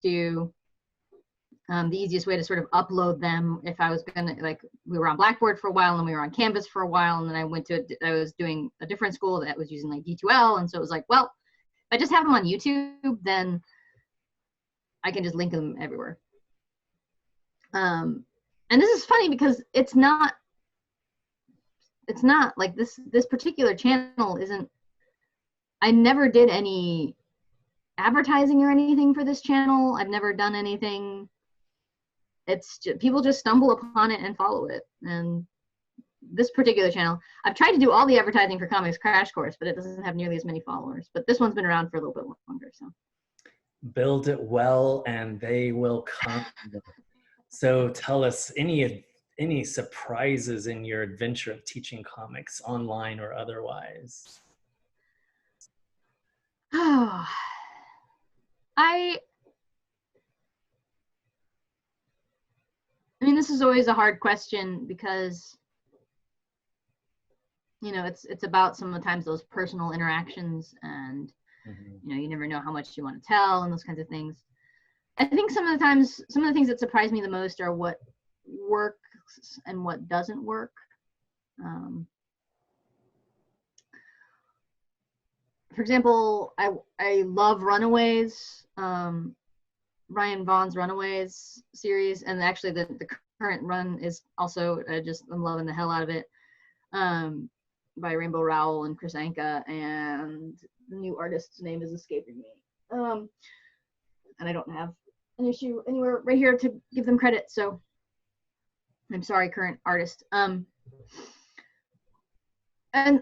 to the easiest way to sort of upload them, if I was gonna, like, we were on Blackboard for a while and we were on Canvas for a while, and then I was doing a different school that was using like D2L, and so it was like, well, if I just have them on YouTube, then I can just link them everywhere. And this is funny because it's not like this particular channel isn't, I never did any advertising or anything for this channel. I've never done anything. It's just, people just stumble upon it and follow it. And this particular channel, I've tried to do all the advertising for Comics Crash Course, but it doesn't have nearly as many followers. But this one's been around for a little bit longer, so. Build it well and they will come. So tell us any surprises in your adventure of teaching comics online or otherwise? Oh, I mean, this is always a hard question because, you know, it's about sometimes those personal interactions, and you know, you never know how much you want to tell and those kinds of things. I think some of the things that surprise me the most are what works and what doesn't work. For example, I love Runaways, Ryan Vaughn's Runaways series, and actually the current run is also, I'm loving the hell out of it, by Rainbow Rowell and Chris Anka, and the new artist's name is escaping me. And I don't have an issue anywhere right here to give them credit, so I'm sorry, current artist. And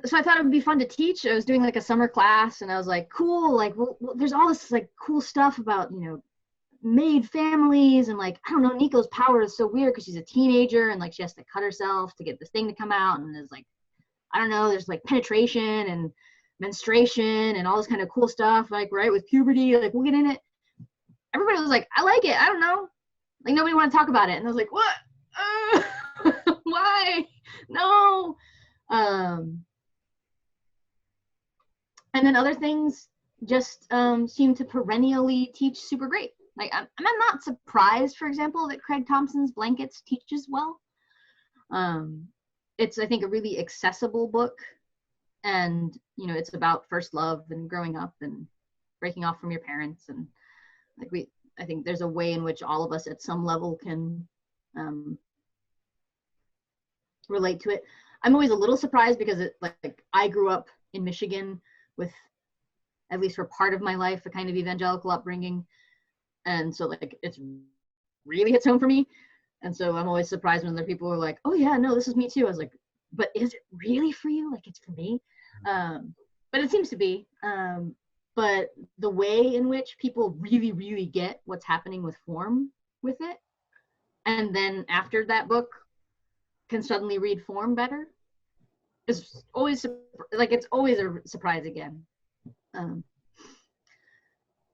so I thought it would be fun to teach. I was doing like a summer class, and I was like, cool, like, well, there's all this like cool stuff about, you know, made families, and like, I don't know, Nico's power is so weird because she's a teenager and like she has to cut herself to get this thing to come out, and there's like, I don't know, there's like penetration and menstruation and all this kind of cool stuff, like, right, with puberty, like, we'll get in it. Everybody was like, I like it, I don't know, like, nobody wanted to talk about it. And I was like, what? Why? No. And then other things just seem to perennially teach super great. Like, I'm not surprised, for example, that Craig Thompson's Blankets teaches well. It's, I think, a really accessible book, and you know, it's about first love and growing up and breaking off from your parents, and like, I think there's a way in which all of us at some level can relate to it. I'm always a little surprised because it, like I grew up in Michigan with, at least for part of my life, a kind of evangelical upbringing, and so like it's really hits home for me. And so I'm always surprised when other people are like, oh yeah, no, this is me too. I was like, but is it really for you? Like, it's for me. But it seems to be. But the way in which people really, really get what's happening with form with it, and then after that book can suddenly read form better, is always like, it's always a surprise again.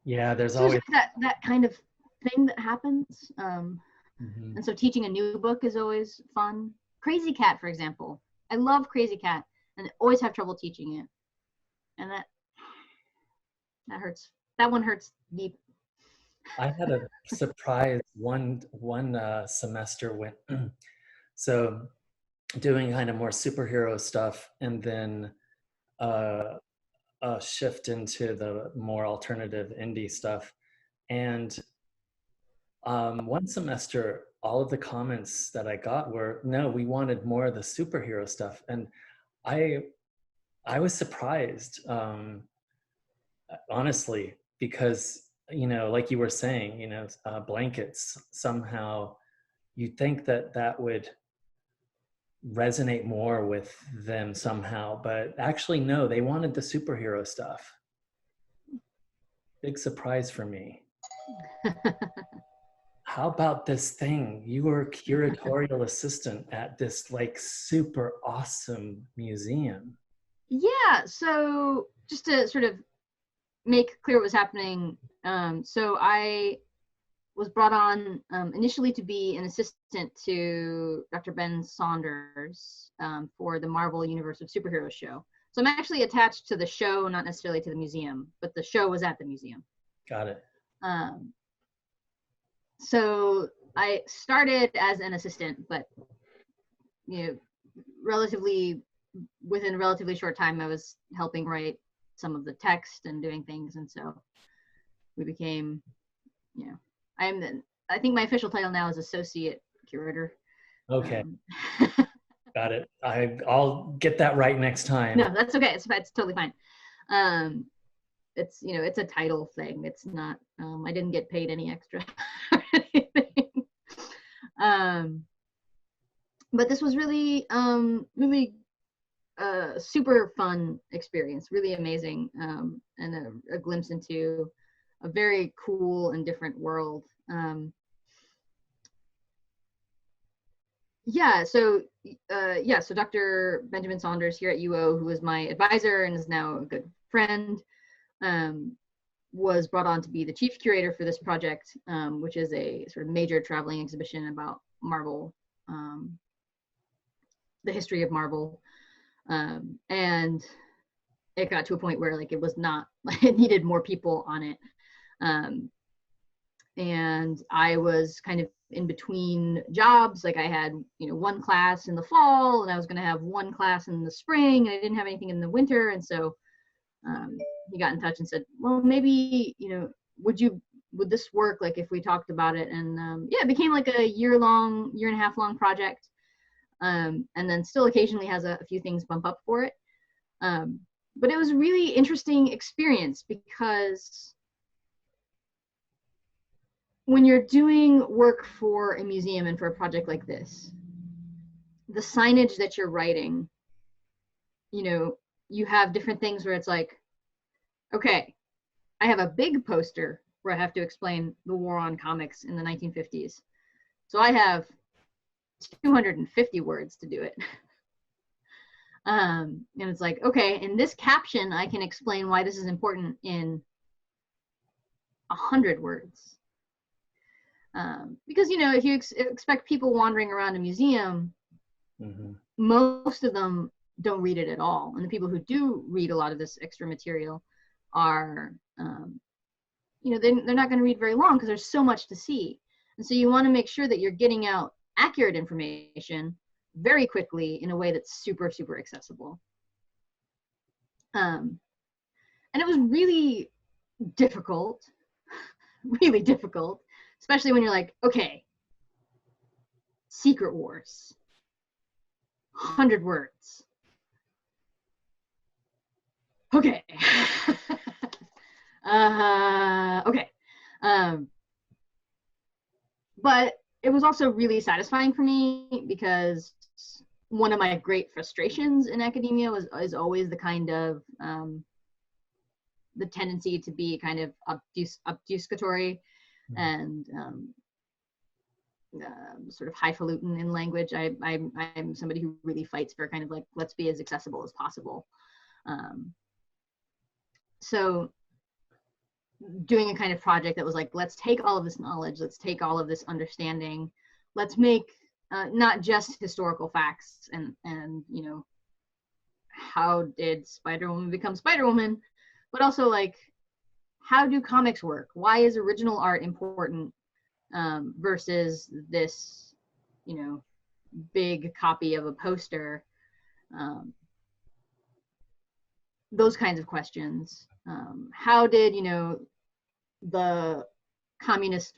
Yeah, there's so always that kind of thing that happens. And so teaching a new book is always fun. Crazy Cat, for example. I love Crazy Cat, and I always have trouble teaching it. And that hurts. That one hurts deep. I had a surprise one semester when so doing kind of more superhero stuff, and then a shift into the more alternative indie stuff. And one semester, all of the comments that I got were, no, we wanted more of the superhero stuff. And I was surprised, honestly, because, you know, like you were saying, you know, Blankets, somehow you'd think that that would resonate more with them somehow, but actually, no, they wanted the superhero stuff. Big surprise for me. How about this thing? You were curatorial assistant at this like super awesome museum. Yeah, so just to sort of make clear what was happening, so I was brought on initially to be an assistant to Dr. Ben Saunders for the Marvel Universe of Superheroes show. So I'm actually attached to the show, not necessarily to the museum, but the show was at the museum. Got it. So I started as an assistant, but you know, within a relatively short time, I was helping write some of the text and doing things, and so we became, you know, I think my official title now is associate curator. Okay. Got it. I'll get that right next time. No, that's okay. It's totally fine. It's, you know, it's a title thing. It's not, I didn't get paid any extra or anything. But this was really, really super fun experience, really amazing, and a glimpse into a very cool and different world. So Dr. Benjamin Saunders here at UO, who was my advisor and is now a good friend, was brought on to be the chief curator for this project, which is a sort of major traveling exhibition about Marvel, the history of Marvel. And it got to a point where like it was not, it needed more people on it. And I was kind of in between jobs. Like I had, you know, one class in the fall, and I was going to have one class in the spring, and I didn't have anything in the winter. And so he got in touch and said, well, maybe, you know, would this work, like if we talked about it? And yeah, it became like a year and a half long project. And then still occasionally has a few things bump up for it. But it was a really interesting experience, because when you're doing work for a museum and for a project like this, the signage that you're writing, you know, you have different things where it's like, okay, I have a big poster where I have to explain the war on comics in the 1950s. So I have 250 words to do it. And it's like, okay, in this caption, I can explain why this is important in 100 words. Because, you know, if you expect people wandering around a museum, most of them don't read it at all. And the people who do read a lot of this extra material are, you know, they're not going to read very long because there's so much to see. And so you want to make sure that you're getting out accurate information very quickly in a way that's super, super accessible. And it was really difficult, really difficult, especially when you're like, okay, Secret Wars, 100 words. Okay. Okay. But it was also really satisfying for me because one of my great frustrations in academia is always the kind of the tendency to be kind of obfuscatory and sort of highfalutin in language. I'm somebody who really fights for kind of like, let's be as accessible as possible. So doing a kind of project that was like, let's take all of this knowledge, let's take all of this understanding, let's make not just historical facts and you know, how did Spider-Woman become Spider-Woman, but also like, how do comics work? Why is original art important versus this, you know, big copy of a poster? Those kinds of questions. How did, you know, the communist,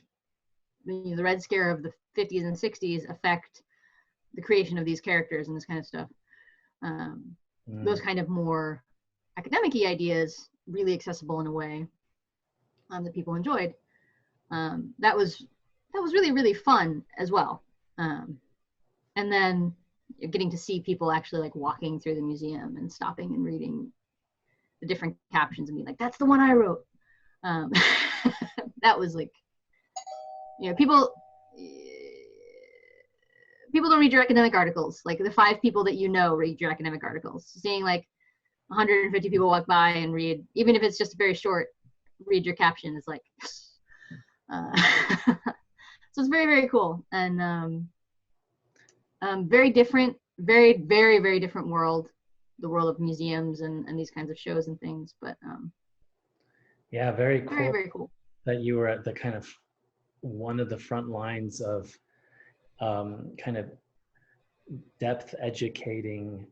you know, the Red Scare of the 50s and 60s affect the creation of these characters and this kind of stuff? Those kind of more academic-y ideas, really accessible in a way that people enjoyed. That was really, really fun as well. And then getting to see people actually like walking through the museum and stopping and reading the different captions and being like, that's the one I wrote. That was like, you know, people don't read your academic articles. Like the 5 people that you know read your academic articles. Seeing like 150 people walk by and read, even if it's just very short, read your caption is like, so it's very, very cool. And very different, very, very, very different world, the world of museums and these kinds of shows and things. But yeah, very cool. Very, very cool. That you were at the kind of one of the front lines of kind of depth educating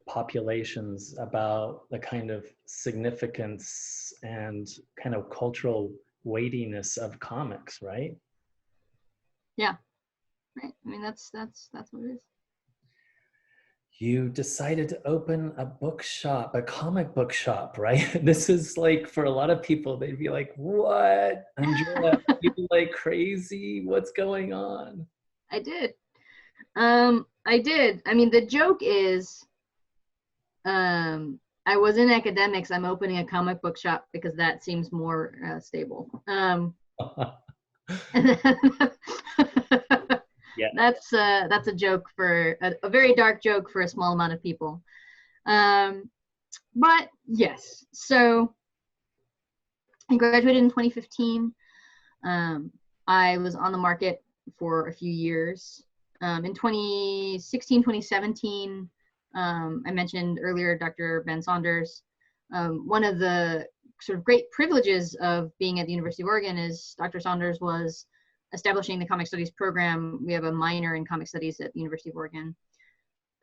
populations about the kind of significance and kind of cultural weightiness of comics, right? Yeah, right. I mean, that's what it is. You decided to open a bookshop, a comic book shop, right? This is like, for a lot of people, they'd be like, what? Andrea, you're like crazy. What's going on? I did. I did. I mean, the joke is, I was in academics. I'm opening a comic book shop because that seems more stable. Yeah. That's a joke for a very dark joke for a small amount of people. But yes, so I graduated in 2015. I was on the market for a few years. In 2016, 2017, I mentioned earlier Dr. Ben Saunders. One of the sort of great privileges of being at the University of Oregon is Dr. Saunders was establishing the comic studies program. We have a minor in comic studies at the University of Oregon.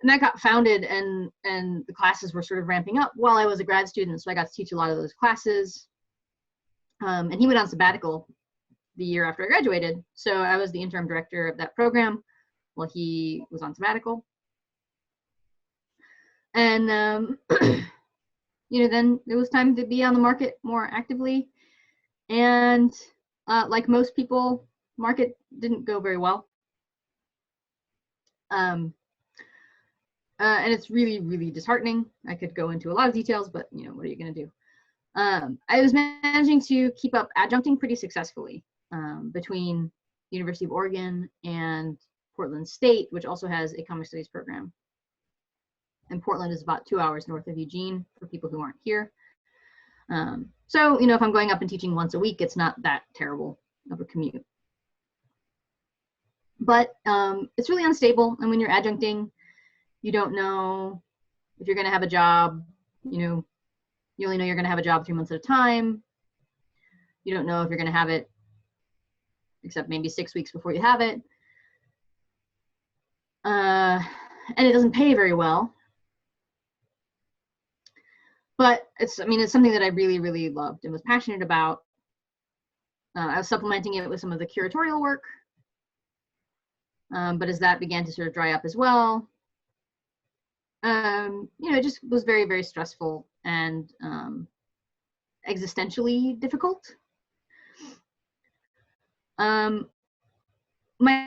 And that got founded and the classes were sort of ramping up while I was a grad student. So I got to teach a lot of those classes. And he went on sabbatical the year after I graduated. So I was the interim director of that program while he was on sabbatical. And, you know, then it was time to be on the market more actively. And like most people, market didn't go very well. And it's really, really disheartening. I could go into a lot of details, but you know, what are you going to do? I was managing to keep up adjuncting pretty successfully between University of Oregon and Portland State, which also has a comic studies program. And Portland is about 2 hours north of Eugene for people who aren't here. So, if I'm going up and teaching once a week, it's not that terrible of a commute. But it's really unstable. And when you're adjuncting, you don't know if you're going to have a job. You only know you're going to have a job 3 months at a time. You don't know if you're going to have it, except maybe 6 weeks before you have it. And it doesn't pay very well. But it's something that I really, really loved and was passionate about. I was supplementing it with some of the curatorial work. But as that began to sort of dry up as well, it just was very, very stressful and existentially difficult. My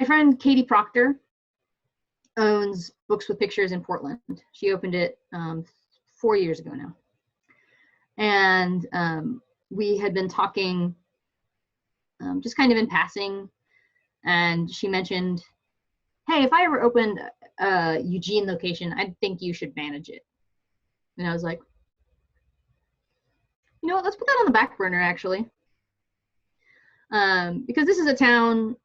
friend Katie Proctor owns Books with Pictures in Portland. She opened it 4 years ago now. And we had been talking just kind of in passing, and she mentioned, hey, if I ever opened a Eugene location, I think you should manage it. And I was like, let's put that on the back burner, actually. Because this is a town,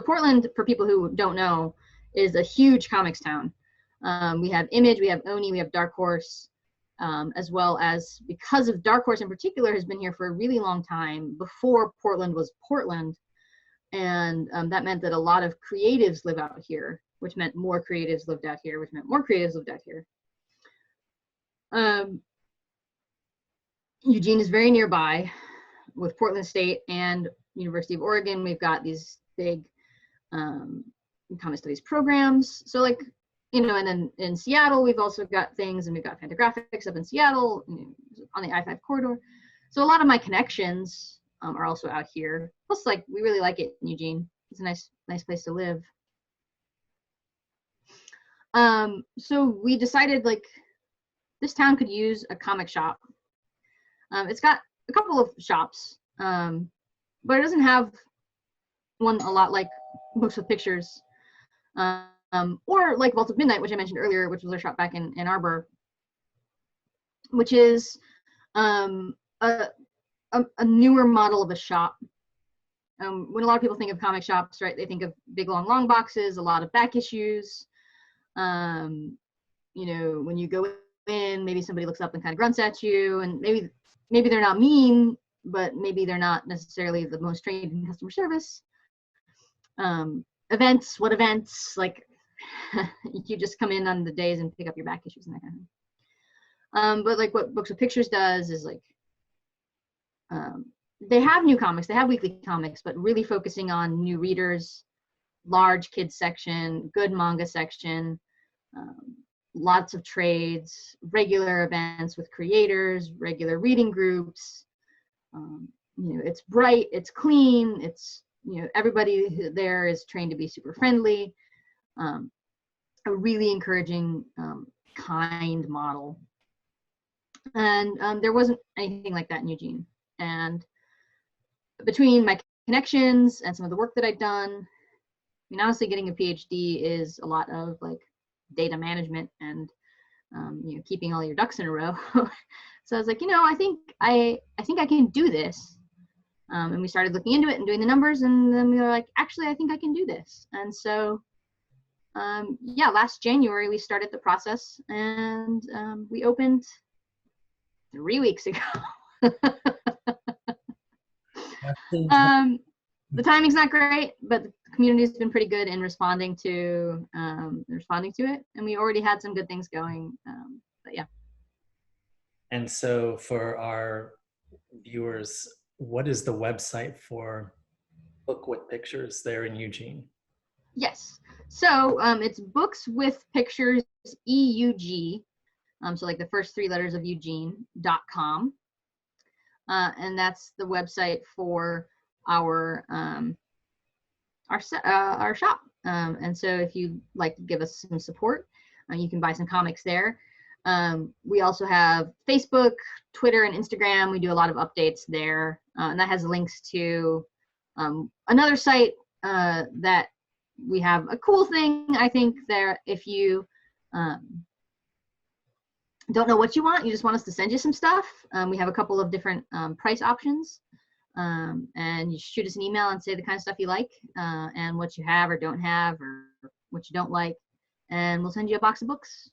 Portland, for people who don't know, is a huge comics town. We have Image, we have Oni, we have Dark Horse, as well as, because of Dark Horse in particular, has been here for a really long time, before Portland was Portland. And that meant that a lot of creatives live out here, which meant more creatives lived out here, which meant more creatives lived out here. Eugene is very nearby with Portland State and University of Oregon. We've got these big comic studies programs. So and then in Seattle, we've also got things, and we've got Fantagraphics up in Seattle on the I-5 corridor. So a lot of my connections are also out here. Plus, we really like it in Eugene. It's a nice place to live. So we decided this town could use a comic shop. It's got a couple of shops, but it doesn't have one a lot like Books with Pictures, or like Vault of Midnight, which I mentioned earlier, which was our shop back in Ann Arbor, which is a newer model of a shop. When a lot of people think of comic shops, right, they think of big, long boxes, a lot of back issues. When you go in, maybe somebody looks up and kind of grunts at you, and maybe they're not mean, but maybe they're not necessarily the most trained in customer service. Events, what events? You just come in on the days and pick up your back issues and that kind of thing. But what Books with Pictures does is they have new comics, they have weekly comics, but really focusing on new readers, large kids section, good manga section, lots of trades, regular events with creators, regular reading groups. It's bright, it's clean, it's, everybody there is trained to be super friendly. A really encouraging, kind model. And there wasn't anything like that in Eugene. And between my connections and some of the work that I've done, honestly, getting a PhD is a lot of data management and keeping all your ducks in a row. So I was like, I think I can do this. And we started looking into it and doing the numbers, and then we were like, actually, I think I can do this. And so last January we started the process, and we opened 3 weeks ago. The timing's not great, but the community's been pretty good in responding to it, and we already had some good things going. But yeah. And so for our viewers, what is the website for Book with Pictures there in Eugene? Yes. So it's Books with Pictures, EUG. So the first 3 letters of Eugene.com. And that's the website for our shop. And so if you'd like to give us some support, you can buy some comics there. We also have Facebook, Twitter, and Instagram. We do a lot of updates there. And that has links to another site that we have a cool thing, I think, there. If you don't know what you want, you just want us to send you some stuff, we have a couple of different price options. And you shoot us an email and say the kind of stuff you like, and what you have or don't have, or what you don't like, and we'll send you a box of books.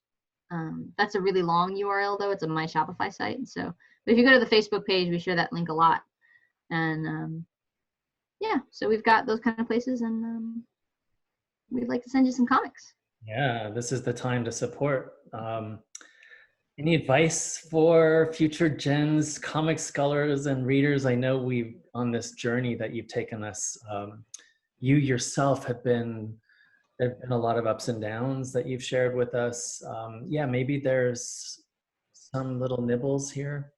That's a really long URL though. It's a My Shopify site. So, but if you go to the Facebook page, we share that link a lot. And yeah, so we've got those kind of places, and we'd like to send you some comics. Yeah, this is the time to support. Any advice for future gens, comic scholars and readers? I know we've, on this journey that you've taken us, you yourself have been, there have been a lot of ups and downs that you've shared with us. Yeah, maybe there's some little nibbles here.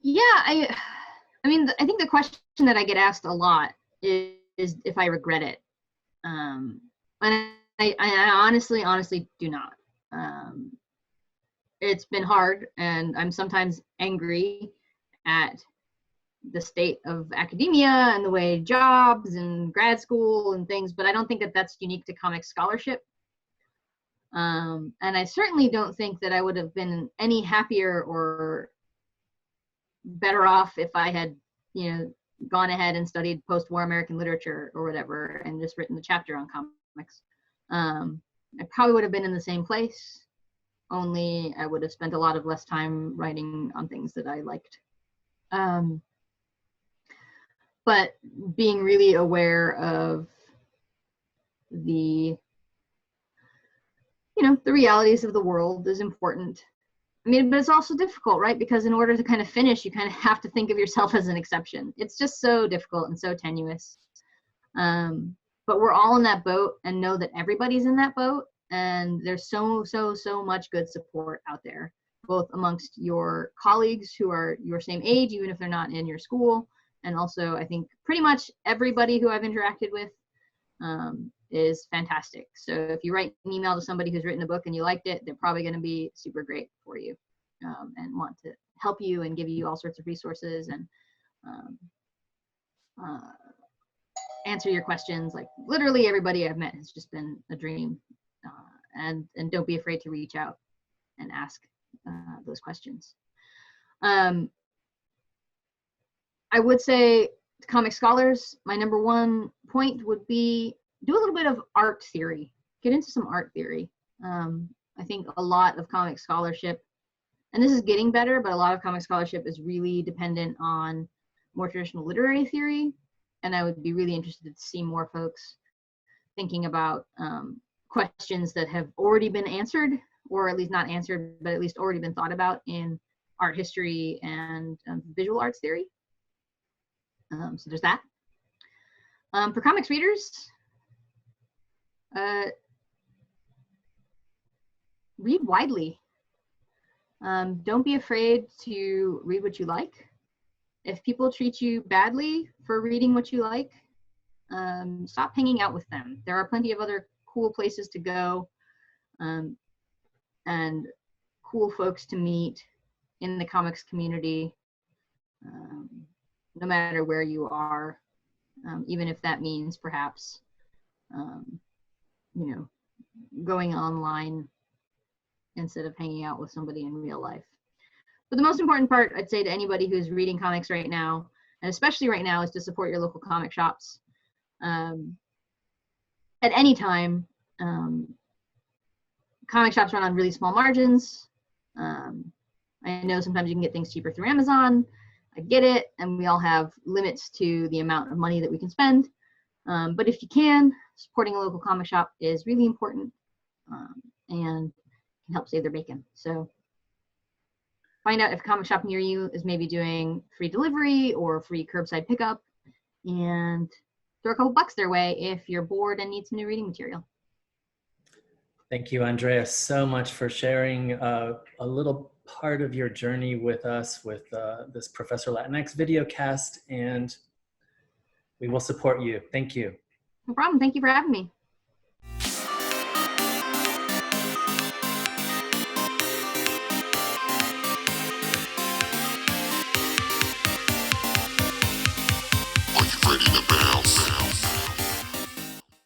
Yeah, I mean, I think the question that I get asked a lot is if I regret it. And I honestly do not. It's been hard, and I'm sometimes angry at the state of academia and the way jobs and grad school and things, but I don't think that that's unique to comic scholarship. And I certainly don't think that I would have been any happier or better off if I had, you know, gone ahead and studied post-war American literature or whatever and just written a chapter on comics. I probably would have been in the same place, only I would have spent a lot of less time writing on things that I liked. But being really aware of the, you know, the realities of the world is important. I mean, but it's also difficult, right? Because in order to kind of finish, you kind of have to think of yourself as an exception. It's just so difficult and so tenuous. But we're all in that boat, and know that everybody's in that boat. And there's so much good support out there, both amongst your colleagues who are your same age, even if they're not in your school. And also, I think pretty much everybody who I've interacted with is fantastic. So if you write an email to somebody who's written a book and you liked it, they're probably going to be super great for you, and want to help you and give you all sorts of resources and answer your questions. Like literally everybody I've met has just been a dream. And don't be afraid to reach out and ask those questions. I would say to comic scholars, my number one point would be do a little bit of art theory. Get into some art theory. I think a lot of comic scholarship, and this is getting better, but a lot of comic scholarship is really dependent on more traditional literary theory. And I would be really interested to see more folks thinking about questions that have already been answered, or at least not answered, but at least already been thought about in art history and visual arts theory. So there's that. For comics readers, read widely. Don't be afraid to read what you like. If people treat you badly for reading what you like, stop hanging out with them. There are plenty of other cool places to go, and cool folks to meet in the comics community, no matter where you are, even if that means perhaps, you know, going online instead of hanging out with somebody in real life. But the most important part, I'd say to anybody who's reading comics right now, and especially right now, is to support your local comic shops. At any time, comic shops run on really small margins. I know sometimes you can get things cheaper through Amazon. I get it, and we all have limits to the amount of money that we can spend. But if you can, supporting a local comic shop is really important, and can help save their bacon. So find out if a comic shop near you is maybe doing free delivery or free curbside pickup, and throw a couple bucks their way if you're bored and need some new reading material. Thank you, Andrea, so much for sharing a little part of your journey with us with this Professor Latinx video cast, and we will support you. Thank you. No problem. Thank you for having me.